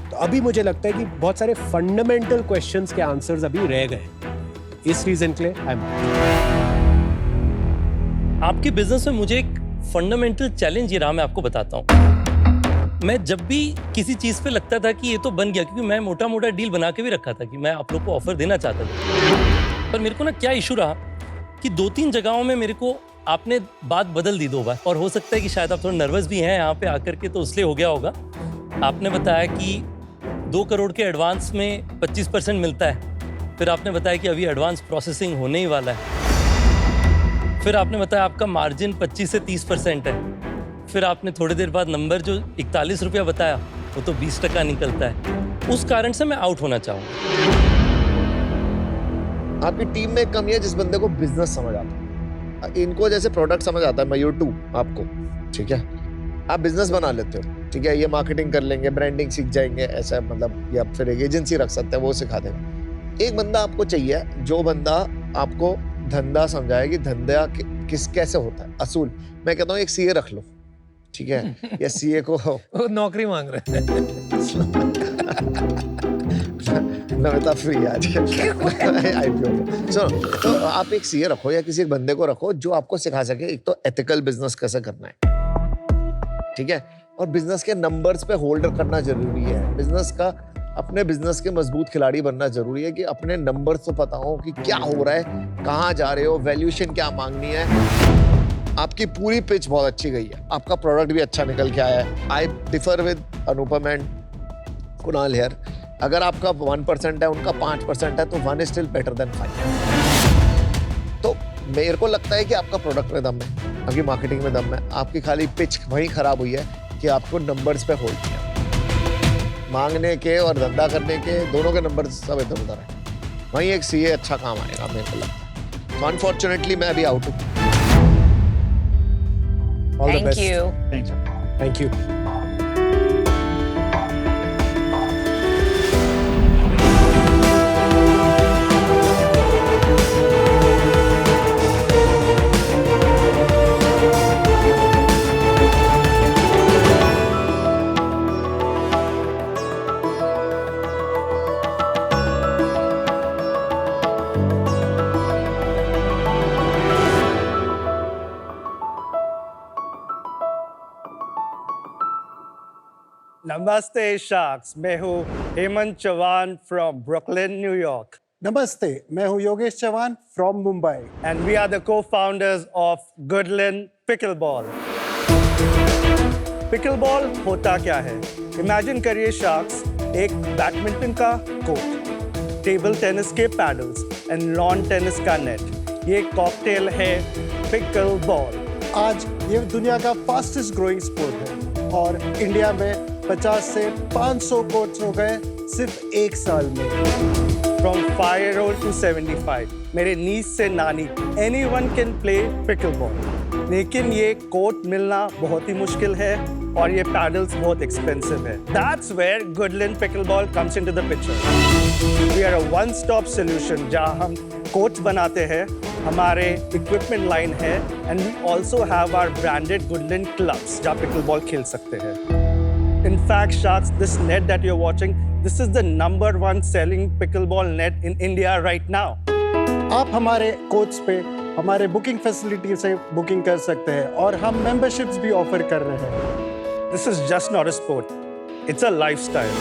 B: तो अभी मुझे लगता है कि बहुत सारे फंडामेंटल क्वेश्चंस के आंसर्स अभी रह गए। इस रीजन के लिए आई एम
D: आपके बिजनेस में मुझे एक फंडामेंटल चैलेंज ये रहा, मैं आपको बताता हूँ। मैं जब भी किसी चीज पे लगता था कि ये तो बन गया, क्योंकि मैं मोटा मोटा डील बना के भी रखा था कि मैं आप लोग को ऑफर देना चाहता था, पर मेरे को ना क्या इशू रहा कि 2-3 जगहों में मेरे को आपने बात बदल दी 2 बार, और हो सकता है कि शायद आप थोड़ा नर्वस भी हैं यहाँ पे आकर के, तो इसलिए हो गया होगा। आपने बताया कि 2 करोड़ के एडवांस में 25% मिलता है, फिर आपने बताया कि अभी एडवांस प्रोसेसिंग होने ही वाला है, फिर आपने बताया आपका मार्जिन 25 से 30% है, फिर आपने थोड़ी देर बाद नंबर जो 41 रुपया बताया वो तो 20% निकलता है। उस कारण से मैं आउट होना चाहूँगा।
E: आपकी टीम में एक कमी है, जिस बंदे को बिजनेस समझ आता है। इनको जैसे प्रोडक्ट समझ आता है, मयूर 2 आपको, ठीक है, आप बिजनेस बना लेते हो, ठीक है, ये मार्केटिंग कर लेंगे, ब्रांडिंग सीख जाएंगे, ऐसा मतलब, या फिर एक एजेंसी रख सकते हैं, वो सिखा देगा। एक बंदा आपको चाहिए जो बंदा आपको धंधा समझाए कि धंधा कैसे होता है, असूल। मैं कहता हूँ एक CA रख लो, ठीक है, या CA को
F: वो नौकरी मांग रहे हैं।
E: नमिता फ्री आज IPO। तो आप एक CA रखो या किसी एक बंदे को रखो जो आपको सिखा सके, एक तो एथिकल बिजनेस कैसे करना है, ठीक है, और बिजनेस के नंबर्स पे होल्ड करना जरूरी है। बिजनेस का, अपने बिजनेस के मजबूत खिलाड़ी बनना जरूरी है कि अपने नंबर्स तो पता हो कि क्या हो रहा है, कहाँ जा रहे हो, वैल्यूएशन क्या मांगनी है। आपकी पूरी पिच बहुत अच्छी गई है, आपका प्रोडक्ट भी अच्छा निकल के आया है। आई differ with Anupam and Kunal here. अगर आपका 1% है, उनका 5% है, तो 1 is still better than 5। तो मेरे को लगता है कि आपका प्रोडक्ट में दम है, आपकी मार्केटिंग में दम है, आपकी खाली पिच वहीं खराब हुई है कि आपको नंबर्स पे होल्ड किया। मांगने के और धंधा करने के दोनों के नंबर सब इधर उधर है, वहीं एक CA अच्छा काम आएगा मेरे को लगता है। तो अनफॉर्चुनेटली मैं अभी आउट हूँ।
G: Thank you.
B: Thank you.
J: Namaste Sharks, मैं हूँ Hemant Chauhan from Brooklyn, New York.
L: नमस्ते, मैं हूँ Yogesh Chauhan from Mumbai
J: And we are the co-founders of Goodland Pickleball. Pickleball होता क्या है? Imagine करिए Sharks, एक बैडमिंटन का कोर्ट, टेबल टेनिस के पैडल्स एंड लॉन टेनिस का नेट। ये कॉकटेल है पिकलबॉल।
L: आज ये दुनिया का फास्टेस्ट ग्रोइंग स्पोर्ट है और इंडिया में 50 से 500 कोर्ट्स हो गए सिर्फ एक साल में।
J: From 5-year-old to 75, मेरे नीस से नानी, anyone can play pickleball. लेकिन ये कोर्ट मिलना बहुत ही मुश्किल है और ये पैडल्स बहुत एक्सपेंसिव है। That's where Goodland Pickleball comes into the picture. We are a one-stop solution जहाँ हम कोर्ट्स बनाते हैं, हमारे इक्विपमेंट लाइन है, and we also have our branded Goodland clubs जहाँ pickleball खेल सकते हैं। In fact, Sharks, this net that you're watching, this is the #1 selling pickleball net in India right now.
L: आप हमारे कोर्ट्स पे हमारे बुकिंग फैसिलिटी से बुकिंग कर सकते हैं और हम मेंबरशिप्स भी ऑफर कर रहे हैं।
J: This is just not a sport, it's a lifestyle.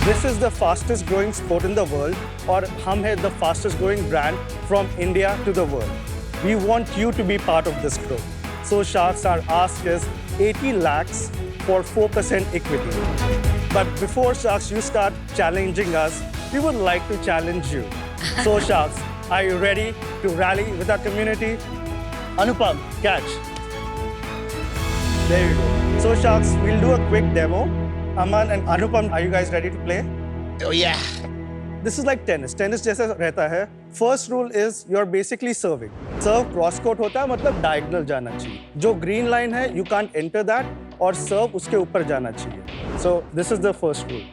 J: This is the fastest growing sport in the world और हम हैं the fastest growing brand from India to the world. We want you to be part of this growth. So Sharks, our ask is 80 lakhs for 4% equity. But before Sharks, you start challenging us, we would like to challenge you. So Sharks, are you ready to rally with our community? Anupam, catch. There you go. So Sharks, we'll do a quick demo. Aman and Anupam, are you guys ready to play?
E: Oh yeah.
J: This is like tennis. Tennis जैसा रहता है. First rule is you're basically serving. Serve cross court होता है मतलब diagonal जाना चाहिए. जो green line है, you can't enter that और serve उसके ऊपर जाना चाहिए. So this is the first rule.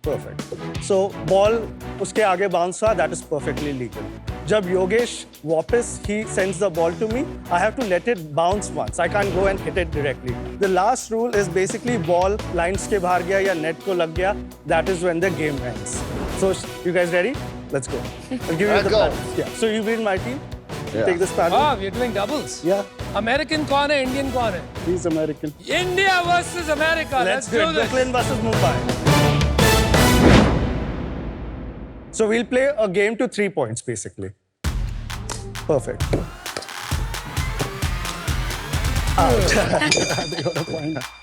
J: Perfect. So ball उसके आगे bounce हुआ, that is perfectly legal. जब योगेश वापस he sends the ball to me, I have to let it bounce once. I can't go and hit it directly. The last rule is basically ball lines के बाहर गया या net को लग गया, that is when the game ends. So you guys ready? Let's go. I'll give you
E: Let's
J: the
E: go.
J: paddles. Yeah. So you be in my team.
E: Yeah.
J: Take this paddle.
F: वाह, we're doing doubles.
L: या
F: American कौन है, Indian कौन है?
L: He is American.
F: India versus America.
J: Let's do it. Brooklyn versus Mumbai. So we'll play a game to 3 points basically. Perfect. Out.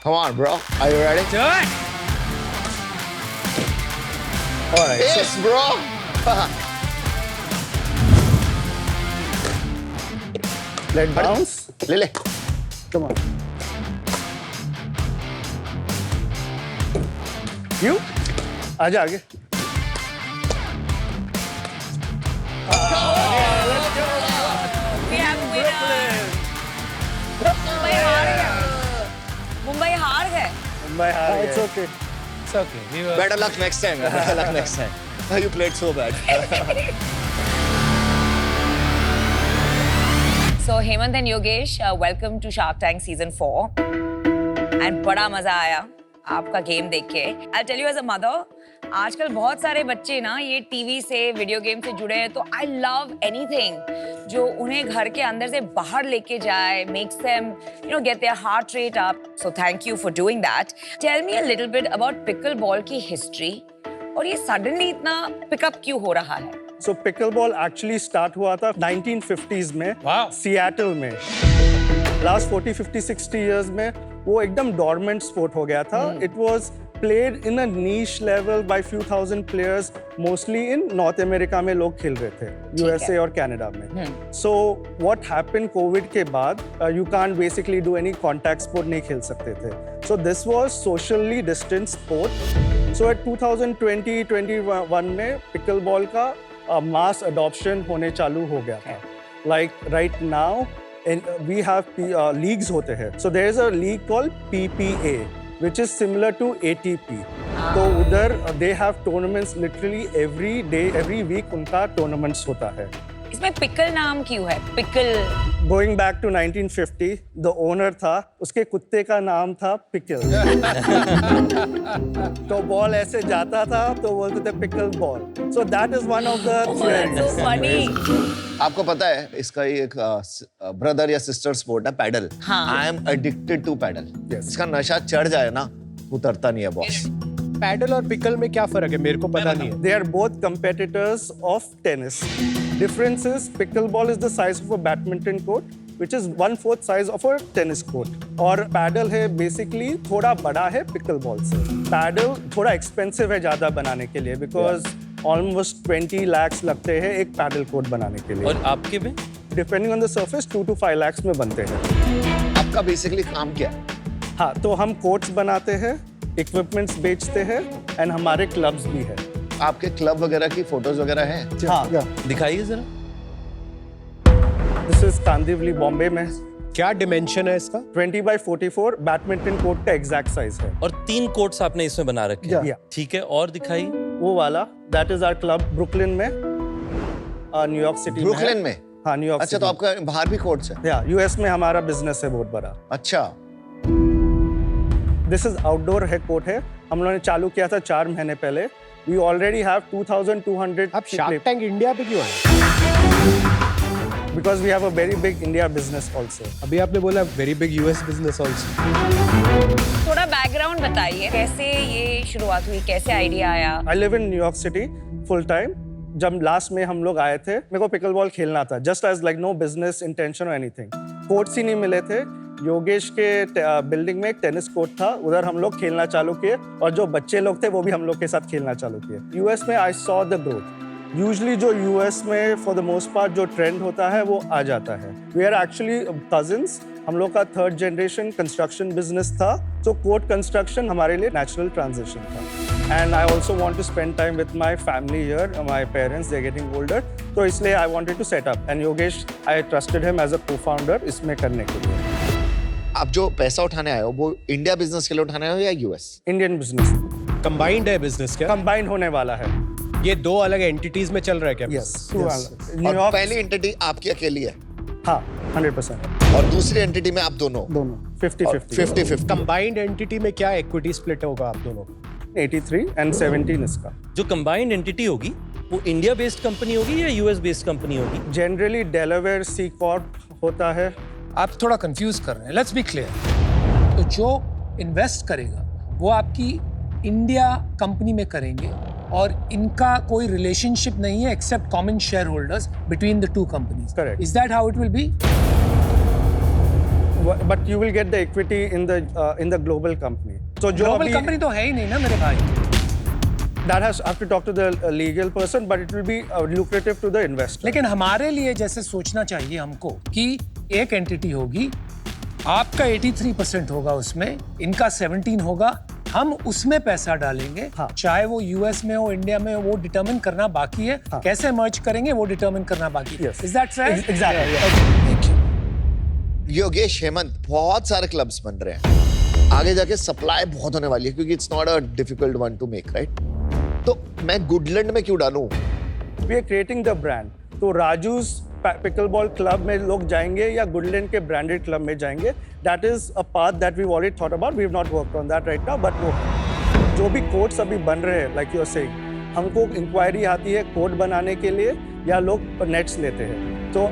E: Come on, bro. Are you ready?
F: Do it.
J: All right.
E: Yes, bro.
J: Let bounce.
E: ले
J: Come on. You? आजा आगे.
G: We have a winner. Mumbai हार गया. मुंबई हार गए.
J: Mumbai हार गए.
L: It's okay.
F: It's okay. We were.
E: Better luck next time. Better luck next time. You played so bad.
G: So Hemant and Yogesh, welcome to Shark Tank season 4. And बड़ा मजा आया आपका गेम देख के. I'll tell you as a mother, आजकल बहुत सारे बच्चे ना ये टीवी से वीडियो गेम से जुड़े हैं तो I love anything जो उन्हें घर के अंदर से बाहर लेके जाए, makes them get their heart rate up. So thank you for doing that. Tell me a little bit about pickleball की history और ये suddenly इतना पिकअप क्यों हो रहा है?
J: So pickleball actually start हुआ था 1950s में
F: Wow.
J: Seattle में. Last 40, 50, 60 years में वो एकदम dormant sport हो गया था. It was played in a niche level by few thousand players, mostly in North America में लोग खेल रहे थे, USA और Canada में. So what happened COVID के बाद, you can't basically do any contact sport, नहीं खेल सकते थे. So this was socially distant sport. So at 2020-21 में pickleball का mass adoption होने चालू हो गया था. Like right now, we have leagues होते हैं. So there is a league called PPA, which is similar to ATP. तो उधर they have tournaments literally every day, every week उनका tournaments होता है.
G: इसमें पिकल नाम क्यों है? Pickle
J: going back to 1950, the owner था, उसके कुत्ते का नाम था पिकल। तो बॉल ऐसे जाता था तो बोलते थे pickle ball. So that is one of the
G: so funny.
E: आपको पता है इसका ही एक ब्रदर या सिस्टर स्पोर्ट है पैडल।
G: हाँ।
E: I am addicted to padel. इसका नशा चढ़ जाए ना, उतरता नहीं है बॉस।
B: पैडल और पिकल में क्या फर्क है? मेरे को पता नहीं है।
J: They are both competitors of tennis. Difference is pickleball is the size of a badminton court, which is 1/4 size of a tennis court. और paddle है basically थोड़ा बड़ा है pickleball से। Paddle थोड़ा expensive है ज़्यादा बनाने के लिए because almost 20 lakhs लगते हैं एक paddle court बनाने के लिए।
D: और आपके में?
J: Depending on the surface 2 to 5 lakhs में बनते हैं।
E: आपका बेसिकली काम क्या है?
J: हाँ, तो हम courts बनाते हैं, इक्विपमेंट्स बेचते हैं एंड हमारे क्लब्स भी है।
E: आपके क्लब वगैरह की फोटोज वगैरह हैं?
J: हाँ,
D: दिखाइए जरा।
J: दिस इज कांदिवली बॉम्बे में।
B: क्या डिमेंशन है इसका?
J: 20 by 44 बैडमिंटन कोर्ट का एग्जैक्ट साइज है।
D: और 3 कोर्ट्स आपने इसमें बना रखे हैं।
J: Yeah.
D: ठीक है, और दिखाइए।
J: वो वाला that is our club Brooklyn में, न्यूयॉर्क सिटी में।
E: ब्रुकलिन में?
J: हाँ, न्यूयॉर्क।
E: अच्छा, तो आपका बाहर भी कोर्ट्स है?
J: या यूएस में हमारा बिजनेस है बहुत बड़ा।
E: अच्छा।
J: दिस इज आउटडोर है कोर्ट है, हम लोगों ने चालू किया था 4 महीने पहले। We already have 2200।
B: आप शार्क टैंक इंडिया पे क्यों आए?
J: Because we have a very big India business also.
B: अभी आपने बोला very big US business also.
G: थोड़ा बैकग्राउंड बताइए, कैसे ये शुरुआत हुई, कैसे आइडिया आया?
J: I live in New York City full time. जब लास्ट में हम लोग आए थे, मेरे को पिकल बॉल खेलना था, just as like no business intention और एनीथिंग। कोर्ट्स ही नहीं मिले थे। योगेश के बिल्डिंग में एक टेनिस कोर्ट था, उधर हम लोग खेलना चालू किए और जो बच्चे लोग थे वो भी हम लोग के साथ खेलना चालू किए। यूएस में I saw the growth. Usually जो यूएस में फॉर द मोस्ट पार्ट जो ट्रेंड होता है वो आ जाता है। We are actually cousins. हम लोग का 3rd जनरेशन कंस्ट्रक्शन बिजनेस था, तो कोर्ट कंस्ट्रक्शन हमारे लिए नेचुरल ट्रांजिशन था। And I also want to spend time with my family here, my parents they are getting older, तो इसलिए I wanted to set up and Yogesh I trusted him as a co-founder इसमें करने के लिए।
E: आप जो पैसा उठाने आए हो वो इंडिया बिजनेस के लिए उठाने आए हो या यूएस?
J: Indian business.
B: कंबाइंड है बिजनेस क्या?
J: कंबाइंड होने वाला है।
B: ये 2 अलग एंटिटीज में चल रहा है क्या?
J: यस।
E: और
J: न्यूयॉर्क
E: पहली एंटिटी आपकी अकेली है?
J: हाँ, 100%।
E: और दूसरी एंटिटी में आप दोनों?
J: 50-50।
E: 50-50।
B: कंबाइंड एंटिटी में क्या इक्विटी स्प्लिट होगा आप दोनों?
J: 83 and 17 इसका।
D: जो कंबाइंड एंटिटी होगी वो इंडिया बेस्ड कंपनी होगी या यूएस बेस्ड कंपनी होगी?
J: जनरली डेलावेयर सी कॉर्प होता है।
F: आप थोड़ा कंफ्यूज कर रहे हैं, लेट्स बी क्लियर। तो जो इन्वेस्ट करेगा वो आपकी इंडिया कंपनी में करेंगे और इनका कोई रिलेशनशिप नहीं है except common share holders between the 2 companies.
J: Correct.
F: Is that how it will be?
J: But you will get the equity in the global company. So जो
F: ग्लोबल
J: अभी
F: कंपनी तो है ही नहीं ना मेरे भाई।
J: that has have to talk to the legal person, but it will be lucrative to the investor.
F: लेकिन हमारे लिए जैसे सोचना चाहिए हमको कि एक एंटिटी होगी, आपका 83% होगा उसमें, इनका 17 होगा, हम उसमें पैसा डालेंगे।
J: हाँ।
F: चाहे वो यूएस में हो, इंडिया में हो, वो डिटरमिन करना बाकी है।
J: हाँ।
F: कैसे मर्ज करेंगे वो डिटरमिन करना बाकी है।
J: Yes.
F: Is that right?
J: Exactly.
E: Yogesh, Hemant, बहुत सारे क्लब्स बन रहे हैं। आगे जाके सप्लाई बहुत होने वाली है क्योंकि it's not a difficult one two make, right? तो मैं गुडलैंड में क्यों डालूं?
J: We are creating the brand. तो राजू's पिकलबॉल क्लब में लोग जाएंगे या गुडलैंड के ब्रांडेड क्लब में जाएंगे? That is a path that we've already thought about. We've not worked on that right now, but वो जो भी कोर्ट्स अभी बन रहे हैं, like you're saying, हमको इंक्वायरी आती है कोर्ट बनाने के लिए या लोग नेट्स लेते हैं। तो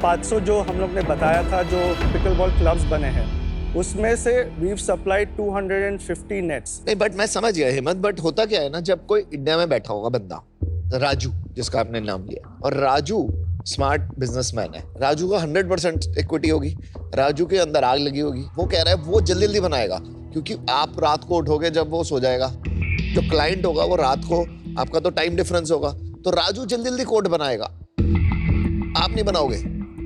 J: 500 जो हम लोग ने बताया था जो पिकलबॉल क्लब्स बने हैं, उसमें से we've supplied 250 नेट्स।
E: नहीं, बट मैं समझ गया हेमंत, बट होता क्या है ना, जब कोई इंडिया में बैठा होगा बंदा, राजू जिसका आपने नाम लिया, और राजू स्मार्ट बिजनेसमैन है, राजू का 100% इक्विटी होगी, राजू के अंदर आग लगी होगी, वो कह रहा है वो जल्दी जल्दी बनाएगा क्योंकि आप रात को उठोगे जब वो सो जाएगा, जो क्लाइंट होगा वो रात को, आपका तो टाइम डिफरेंस होगा, तो राजू जल्दी जल्दी कोड बनाएगा, आप नहीं बनाओगे,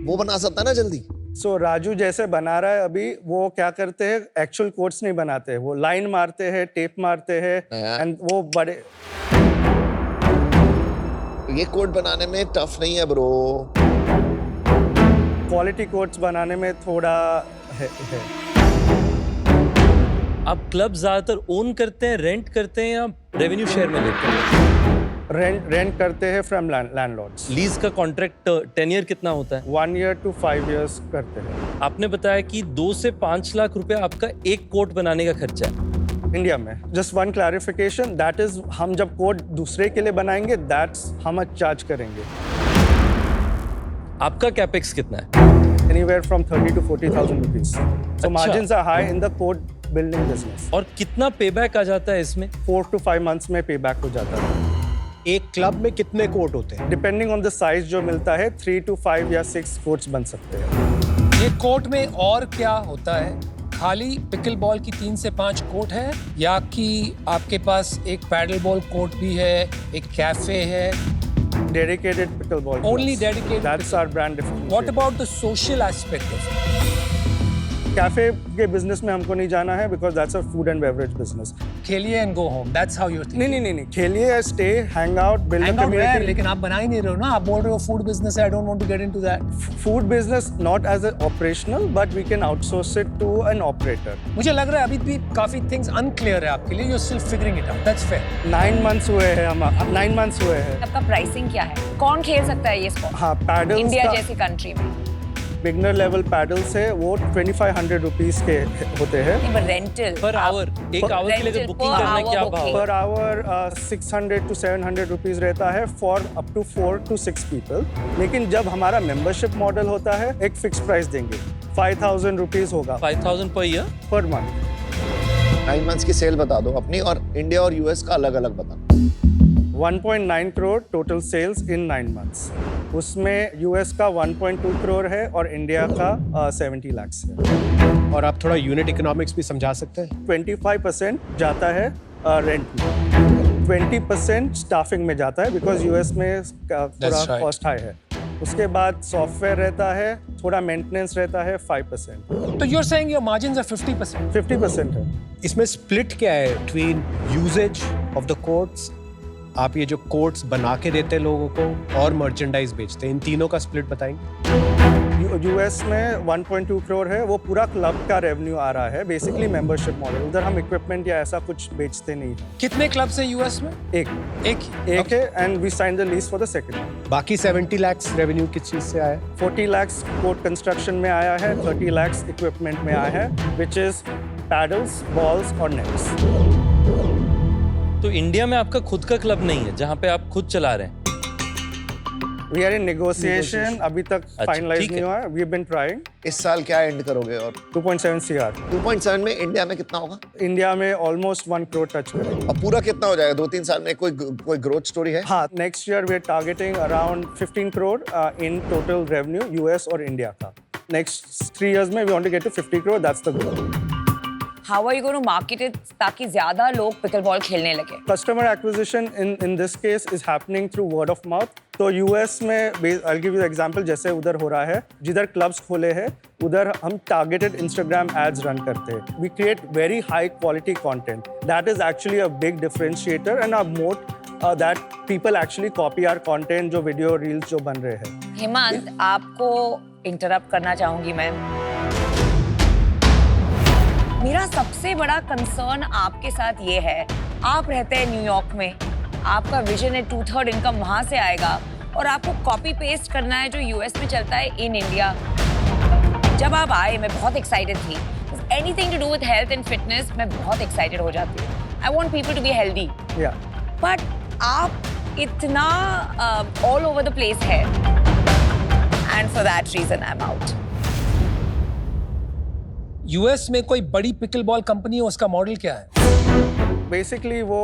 E: वो बना सकता है ना जल्दी।
J: सो राजू जैसे बना रहा है अभी, वो क्या करते हैं, एक्चुअल कोड्स नहीं बनाते हैं, वो लाइन मारते हैं, टेप मारते हैं, एंड वो बड़े
E: ये कोड बनाने में टफ नहीं है ब्रो।
J: क्वालिटी कोड्स बनाने में थोड़ा है।
D: आप क्लब ज्यादातर ओन करते हैं, रेंट करते हैं या रेवेन्यू शेयर में लेते हैं?
J: रेंट करते हैं फ्रॉम लैंडलॉर्ड्स।
D: लीज का कॉन्ट्रैक्ट टेन्योर कितना होता है?
J: 1 year to 5 years करते हैं।
D: आपने बताया कि 2 से 5 लाख रुपए आपका एक कोट बनाने का खर्चा है
J: इंडिया में। Just one clarification, that is हम जब कोट दूसरे के लिए बनाएंगे दैट्स हम चार्ज करेंगे।
D: आपका कैपेक्स कितना है?
J: Anywhere from 30 to 40,000 rupees. So margins are high in the code building business.
D: और कितना पेबैक आ जाता है इसमें?
J: 4 to 5 months में पेबैक हो जाता है।
B: एक क्लब में कितने कोर्ट होते हैं?
J: डिपेंडिंग ऑन द साइज जो मिलता है 3 to 5 या 6 कोर्ट्स बन सकते हैं।
F: ये कोर्ट में और क्या होता है? खाली पिकल बॉल की 3 से 5 कोर्ट है, या कि आपके पास एक पैडल बॉल कोर्ट भी है, एक कैफे है?
J: Dedicated pickleball.
F: Only
J: clubs.
F: dedicated
J: That's our brand differentiator.
F: What about the social aspect of it?
J: Cafe के बिजनेस में हमको नहीं जाना है because that's a food and beverage business.
F: खेलिए and go home. That's how you're thinking.
J: नहीं खेलिए, stay, hang out, build a
F: Hang out where?
J: community.
F: लेकिन आप बना ही नहीं रहे हो ना, आप बोल रहे हो food business है, I don't want to get into that.
J: Food business not as an operational but we can outsource it to an operator.
F: मुझे लग रहा है अभी भी काफी things unclear है आपके लिए. You're still figuring it out. That's fair.
J: 9 months हुए हैं हम, 9 months हुए हैं।
G: आपका प्राइसिंग क्या है? कौन खेल सकता है ये स्पोर्ट?
J: हाँ, पैडल्स
G: इंडिया
J: का
G: जैसी कंट्री में।
J: बिगनर लेवल पैडल्स है वो 2500 रुपीस के होते हैं।
G: रेंटल
D: पर आवर, एक आवर के लिए अगर बुकिंग करना है क्या भाव?
J: पर आवर 600 to 700 रुपीस रहता है for up to 4 to 6 people. लेकिन जब हमारा मेंबरशिप मॉडल होता है एक फिक्स प्राइस देंगे, 5000 रुपीस होगा
D: 5000 per year
J: per month.
E: 9 months की सेल बता दो अपनी, और इंडिया और यूएस का अलग अलग बता।
J: 1.9 करोड़ टोटल सेल्स इन 9 मंथ्स। उसमें यूएस का 1.2 करोड़ है और इंडिया का 70 लाख है।
B: और आप थोड़ा यूनिट इकोनॉमिक्स भी समझा सकते हैं?
J: 25% जाता है रेंट में, 20% स्टाफिंग में जाता है बिकॉज यूएस में थोड़ा कॉस्ट हाई है। उसके बाद सॉफ्टवेयर रहता है, थोड़ा मेंटेनेंस रहता है 5%।
F: तो you're saying your margins are 50%?
J: 50% है।
B: इसमें स्प्लिट क्या है between uses of the courts, आप ये जो कोर्ट्स बना के देते हैं लोगों को, और मर्चेंडाइज बेचते हैं, इन तीनों का स्प्लिट बताएंगे?
J: यूएस में 1.2 करोड़ है, वो पूरा क्लब का रेवेन्यू आ रहा है, बेसिकली मेंबरशिप मॉडल। उधर हम इक्विपमेंट या ऐसा कुछ बेचते नहीं हैं।
F: कितने क्लब्स हैं यूएस में?
J: एक है, and we sign the lease for the second.
B: बाकी 70 लाख रेवेन्यू किस चीज से आया है?
J: 40 लाख कोर्ट कंस्ट्रक्शन में आया है, 30 लाख इक्विपमेंट में आया है, विच इज पैडल्स, बॉल्स और नेट्स।
D: तो इंडिया में आपका खुद का क्लब नहीं है जहाँ पे आप खुद चला रहे हैं?
J: We are in negotiation, अभी तक फाइनलाइज नहीं हुआ है। We have been trying.
E: इस साल क्या एंड करोगे? और
J: 2.7 CR।
E: 2.7 में इंडिया में कितना होगा?
J: इंडिया में ऑलमोस्ट 1 करोड़ टच करेगा।
E: और पूरा कितना हो जाएगा 2-3 साल में? कोई ग्रोथ स्टोरी है?
J: हाँ, next year we are targeting around 15 crore in total revenue US और इंडिया का। नेक्स्ट 3 years में we want to get to 50 crore, that's the goal.
G: How are you going to market it ताकि ज्यादा लोग पिकलबॉल खेलने लगे?
J: Customer acquisition in this case is happening through word of mouth. तो US में I'll give you the example, जैसे उधर हो रहा है, जिधर क्लब्स खोले हैं उधर हम टारगेटेड इंस्टाग्राम एड्स रन करते हैं। We create very high quality content. That is actually a big differentiator and a moat that people actually copy our content, जो वीडियो रील्स जो बन रहे हैं।
G: हेमंत, आपको इंटरप्ट करना चाहूंगी मैं। मेरा सबसे बड़ा कंसर्न आपके साथ ये है, आप रहते हैं न्यूयॉर्क में, आपका विजन है 2/3 इनकम वहां से आएगा, और आपको कॉपी पेस्ट करना है जो यूएस में चलता है इन इंडिया। जब आप आए मैं बहुत एक्साइटेड थी। Anything to do with health and fitness मैं बहुत एक्साइटेड हो जाती हूँ। I want people to be healthy, but आप इतना ऑल ओवर द प्लेस है, and for that reason I am out.
F: US में कोई बड़ी पिकलबॉल कंपनी है, उसका मॉडल क्या है?
J: बेसिकली वो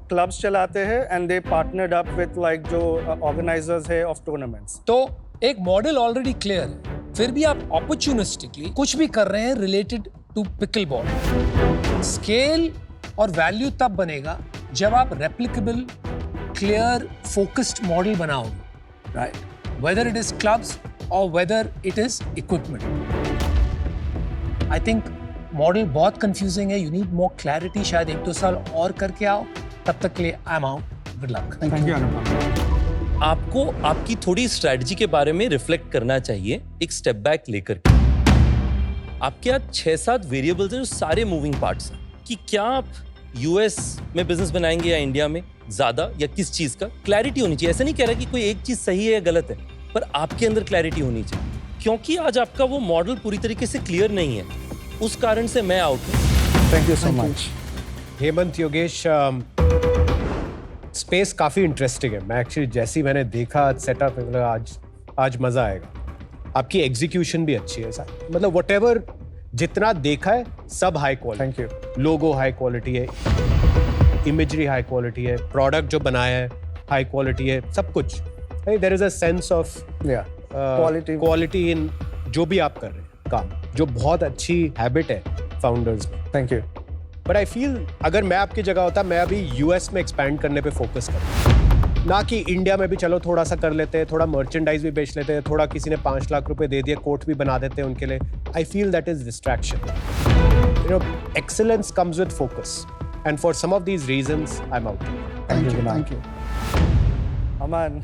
J: क्लब्स चलाते हैं and they partnered up with like जो ऑर्गेनाइजर्स है ऑफ टूर्नामेंट्स।
F: तो एक मॉडल ऑलरेडी क्लियर है, फिर भी आप अपॉर्चुनिस्टिकली कुछ भी कर रहे हैं रिलेटेड टू पिकलबॉल। स्केल और वैल्यू तब बनेगा जब आप रेप्लिकेबल, क्लियर, फोकस्ड मॉडल बनाओगे, right? Whether it is clubs और whether it is equipment. I think model बहुत कंफ्यूजिंग है, यू नीड मोर क्लैरिटी। शायद 1-2 साल और करके आओ, तब तक के लिए I am out. Good luck.
J: Thank you Anupam.
D: आपको आपकी थोड़ी स्ट्रेटजी के बारे में रिफ्लेक्ट करना चाहिए, एक स्टेप बैक लेकर के। आपके यहाँ 6-7 वेरिएबल्स हैं जो सारे मूविंग पार्ट्स हैं, कि क्या आप यूएस में बिजनेस बनाएंगे या इंडिया में, ज्यादा या किस चीज का क्लैरिटी होनी चाहिए। ऐसा नहीं कह रहा कि कोई एक चीज सही है या गलत है, पर आपके अंदर क्लैरिटी होनी चाहिए, क्योंकि आज आपका वो मॉडल पूरी तरीके से क्लियर नहीं है, उस कारण से मैं आउट हूँ।
J: Thank you so much.
B: Hemant, Yogesh, space काफ़ी इंटरेस्टिंग है। मैं एक्चुअली जैसी मैंने देखा सेटअप, आज मज़ा आएगा। आपकी एग्जीक्यूशन भी अच्छी है, मतलब व्हाटएवर जितना देखा है सब high quality.
J: Thank you.
B: Logo high quality है, इमेजरी हाई क्वालिटी है, प्रोडक्ट जो बनाया है हाई क्वालिटी है, सब कुछ। There is a sense of quality in जो भी आप कर रहे हैं काम, जो बहुत अच्छी हैबिट है फाउंडर्स में।
J: Thank you.
B: But I feel अगर मैं आपकी जगह होता, मैं अभी यूएस में एक्सपैंड करने पे फोकस करता, ना कि इंडिया में भी चलो थोड़ा सा कर लेते हैं, थोड़ा मर्चेंडाइज भी बेच लेते हैं, थोड़ा किसी ने 5 लाख रुपए दे दिए, कोट भी बना देते हैं उनके लिए। I feel that is distraction. You know, excellence comes with focus, and for some of these reasons I am out.
J: Thank you. Aman,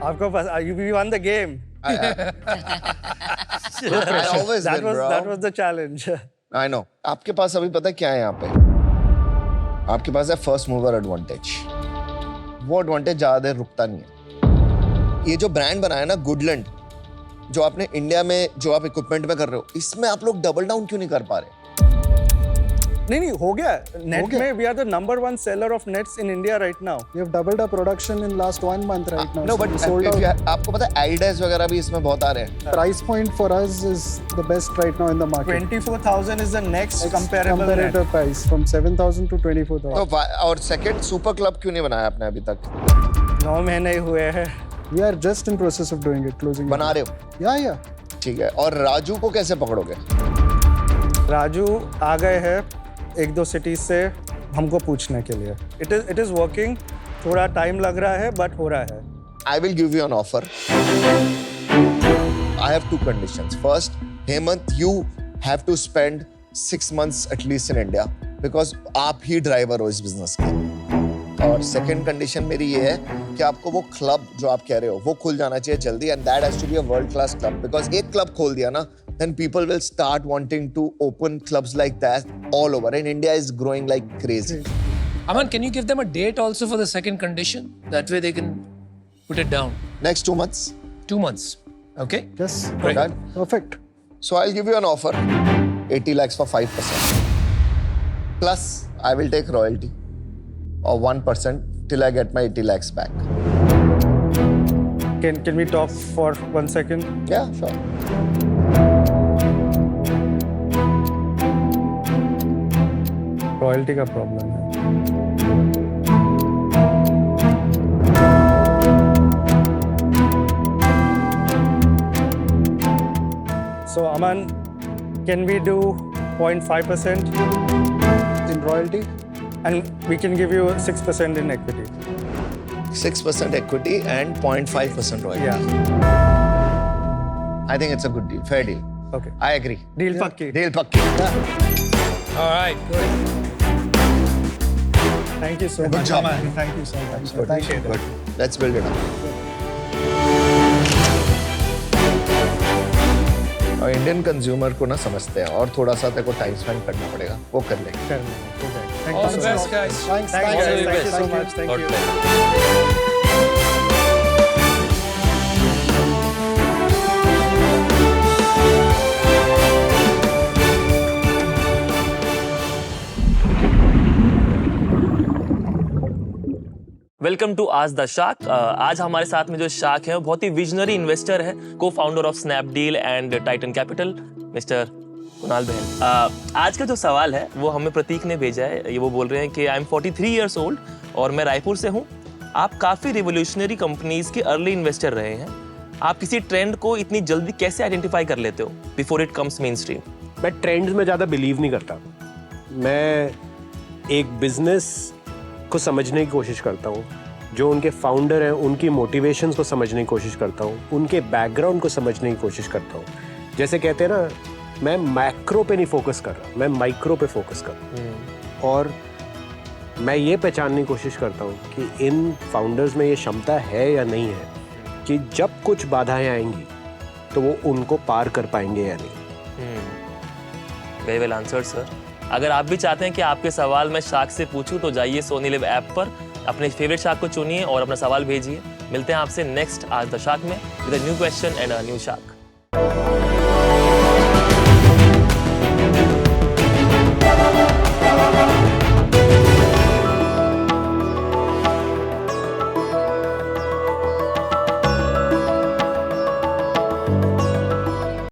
J: आपको पता, you won the game.
E: I always
J: That
E: win, bro.
J: was the challenge.
E: I know. आपके पास अभी पता है क्या है यहाँ पे? आपके पास है फर्स्ट मूवर एडवांटेज। वो एडवांटेज ज्यादा देर रुकता नहीं है। ये जो ब्रांड बनाया ना गुडलैंड, जो आपने इंडिया में जो आप इक्विपमेंट में कर रहे हो, इसमें आप लोग डबल डाउन क्यों नहीं कर पा रहे?
J: नहीं, हो गया। नेट में we are the number 1 seller of nets in India right now.
L: We have doubled our production in last 1 month right now.
E: No,
L: So
E: but
L: we sold out.
E: आपको पता है Adidas वगैरह भी इसमें बहुत आ रहे हैं।
L: Price point for us is the best right now in the market.
J: 24,000 is the next comparable net.
L: Comparative price from 7,000 to 24,000.
E: तो और सेकंड सुपर क्लब क्यों नहीं बनाया आपने अभी तक?
J: 9 महीने हुए हैं।
L: We are just in process of doing it, closing.
E: बना रहे हो?
L: Yeah.
E: ठीक है। और राजू को कैसे पकड़ोगे?
J: राजू आ गए हैं 1-2 सिटीज से हमको पूछने के लिए। It is working. थोड़ा टाइम लग रहा है बट हो रहा है।
E: I will give you an offer. I have 2 conditions. First, Hemant, you have to spend 6 months at least in India because आप ही ड्राइवर हो इस बिजनेस के। और सेकंड कंडीशन मेरी ये है कि आपको वो क्लब जो आप कह रहे हो वो खुल जाना चाहिए जल्दी, and that has to be a world class club because एक क्लब खोल दिया ना, then people will start wanting to open clubs like that all over, and India is growing like crazy.
F: Aman, can you give them a date also for the second condition? That way they can put it down.
E: Next 2 months.
F: 2 months. Okay?
L: Yes.
E: Done?
L: Perfect.
E: So I'll give you an offer, 80 lakhs for 5%. Plus, I will take royalty or 1% till I get my 80 lakhs back.
J: Can we talk for 1 second?
E: Yeah, sure.
J: Royalty का problem है। So Aman, can we do 0.5%
L: In royalty,
J: and we can give you 6% in equity?
E: 6% equity and 0.5% royalty.
J: Yeah.
E: I think it's a good deal, fair deal.
J: Okay.
E: I agree.
J: Deal पक्की.
E: Deal pakki.
F: All right, good.
J: Thank you so
E: Good
J: much.
E: job.
J: Aman. Thank you so much.
E: Good.
J: Appreciate it.
E: Good. Let's build it up. और Indian consumer को ना समझते हैं और थोड़ा सा तेरे को टाइम स्पेंड करना पड़ेगा, वो कर लेंगे।
J: Thank
F: All
J: you
F: the
J: so
F: best,
J: much.
F: guys.
L: thanks.
J: Thank you so
L: Thank you.
J: much. Thank you.
M: Welcome to आज द शार्क। आज हमारे साथ में जो शार्क है वो बहुत ही विजनरी इन्वेस्टर है, co founder of Snapdeal and Titan Capital, mister Kunal Bahl. आज का जो सवाल है वो हमें प्रतीक ने भेजा है। ये वो बोल रहे हैं कि आई एम 43 ईयर्स ओल्ड और मैं रायपुर से हूँ। आप काफ़ी रिवोल्यूशनरी कंपनीज के अर्ली इन्वेस्टर रहे हैं। आप किसी ट्रेंड को इतनी जल्दी कैसे आइडेंटिफाई कर लेते हो before it comes main stream?
B: मैं ट्रेंड्स में ज़्यादा बिलीव नहीं करता। मैं एक बिजनेस को समझने की कोशिश करता हूँ, जो उनके फाउंडर हैं उनकी मोटिवेशंस को समझने की कोशिश करता हूँ, उनके बैकग्राउंड को समझने की कोशिश करता हूँ। जैसे कहते हैं ना, मैं मैक्रो पे नहीं फोकस कर रहा, मैं माइक्रो पे फोकस कर रहा हूँ। और मैं ये पहचानने की कोशिश करता हूँ कि इन फाउंडर्स में ये क्षमता है या नहीं है कि जब कुछ बाधाएं आएंगी तो वो उनको पार कर पाएंगे या नहीं।
M: Very well answered sir. अगर आप भी चाहते हैं कि आपके सवाल मैं शार्क से पूछूं तो जाइए सोनी लिव ऐप पर अपने फेवरेट शार्क को चुनिए और अपना सवाल भेजिए। मिलते हैं आपसे नेक्स्ट आज द शार्क में with a new question and a new shark.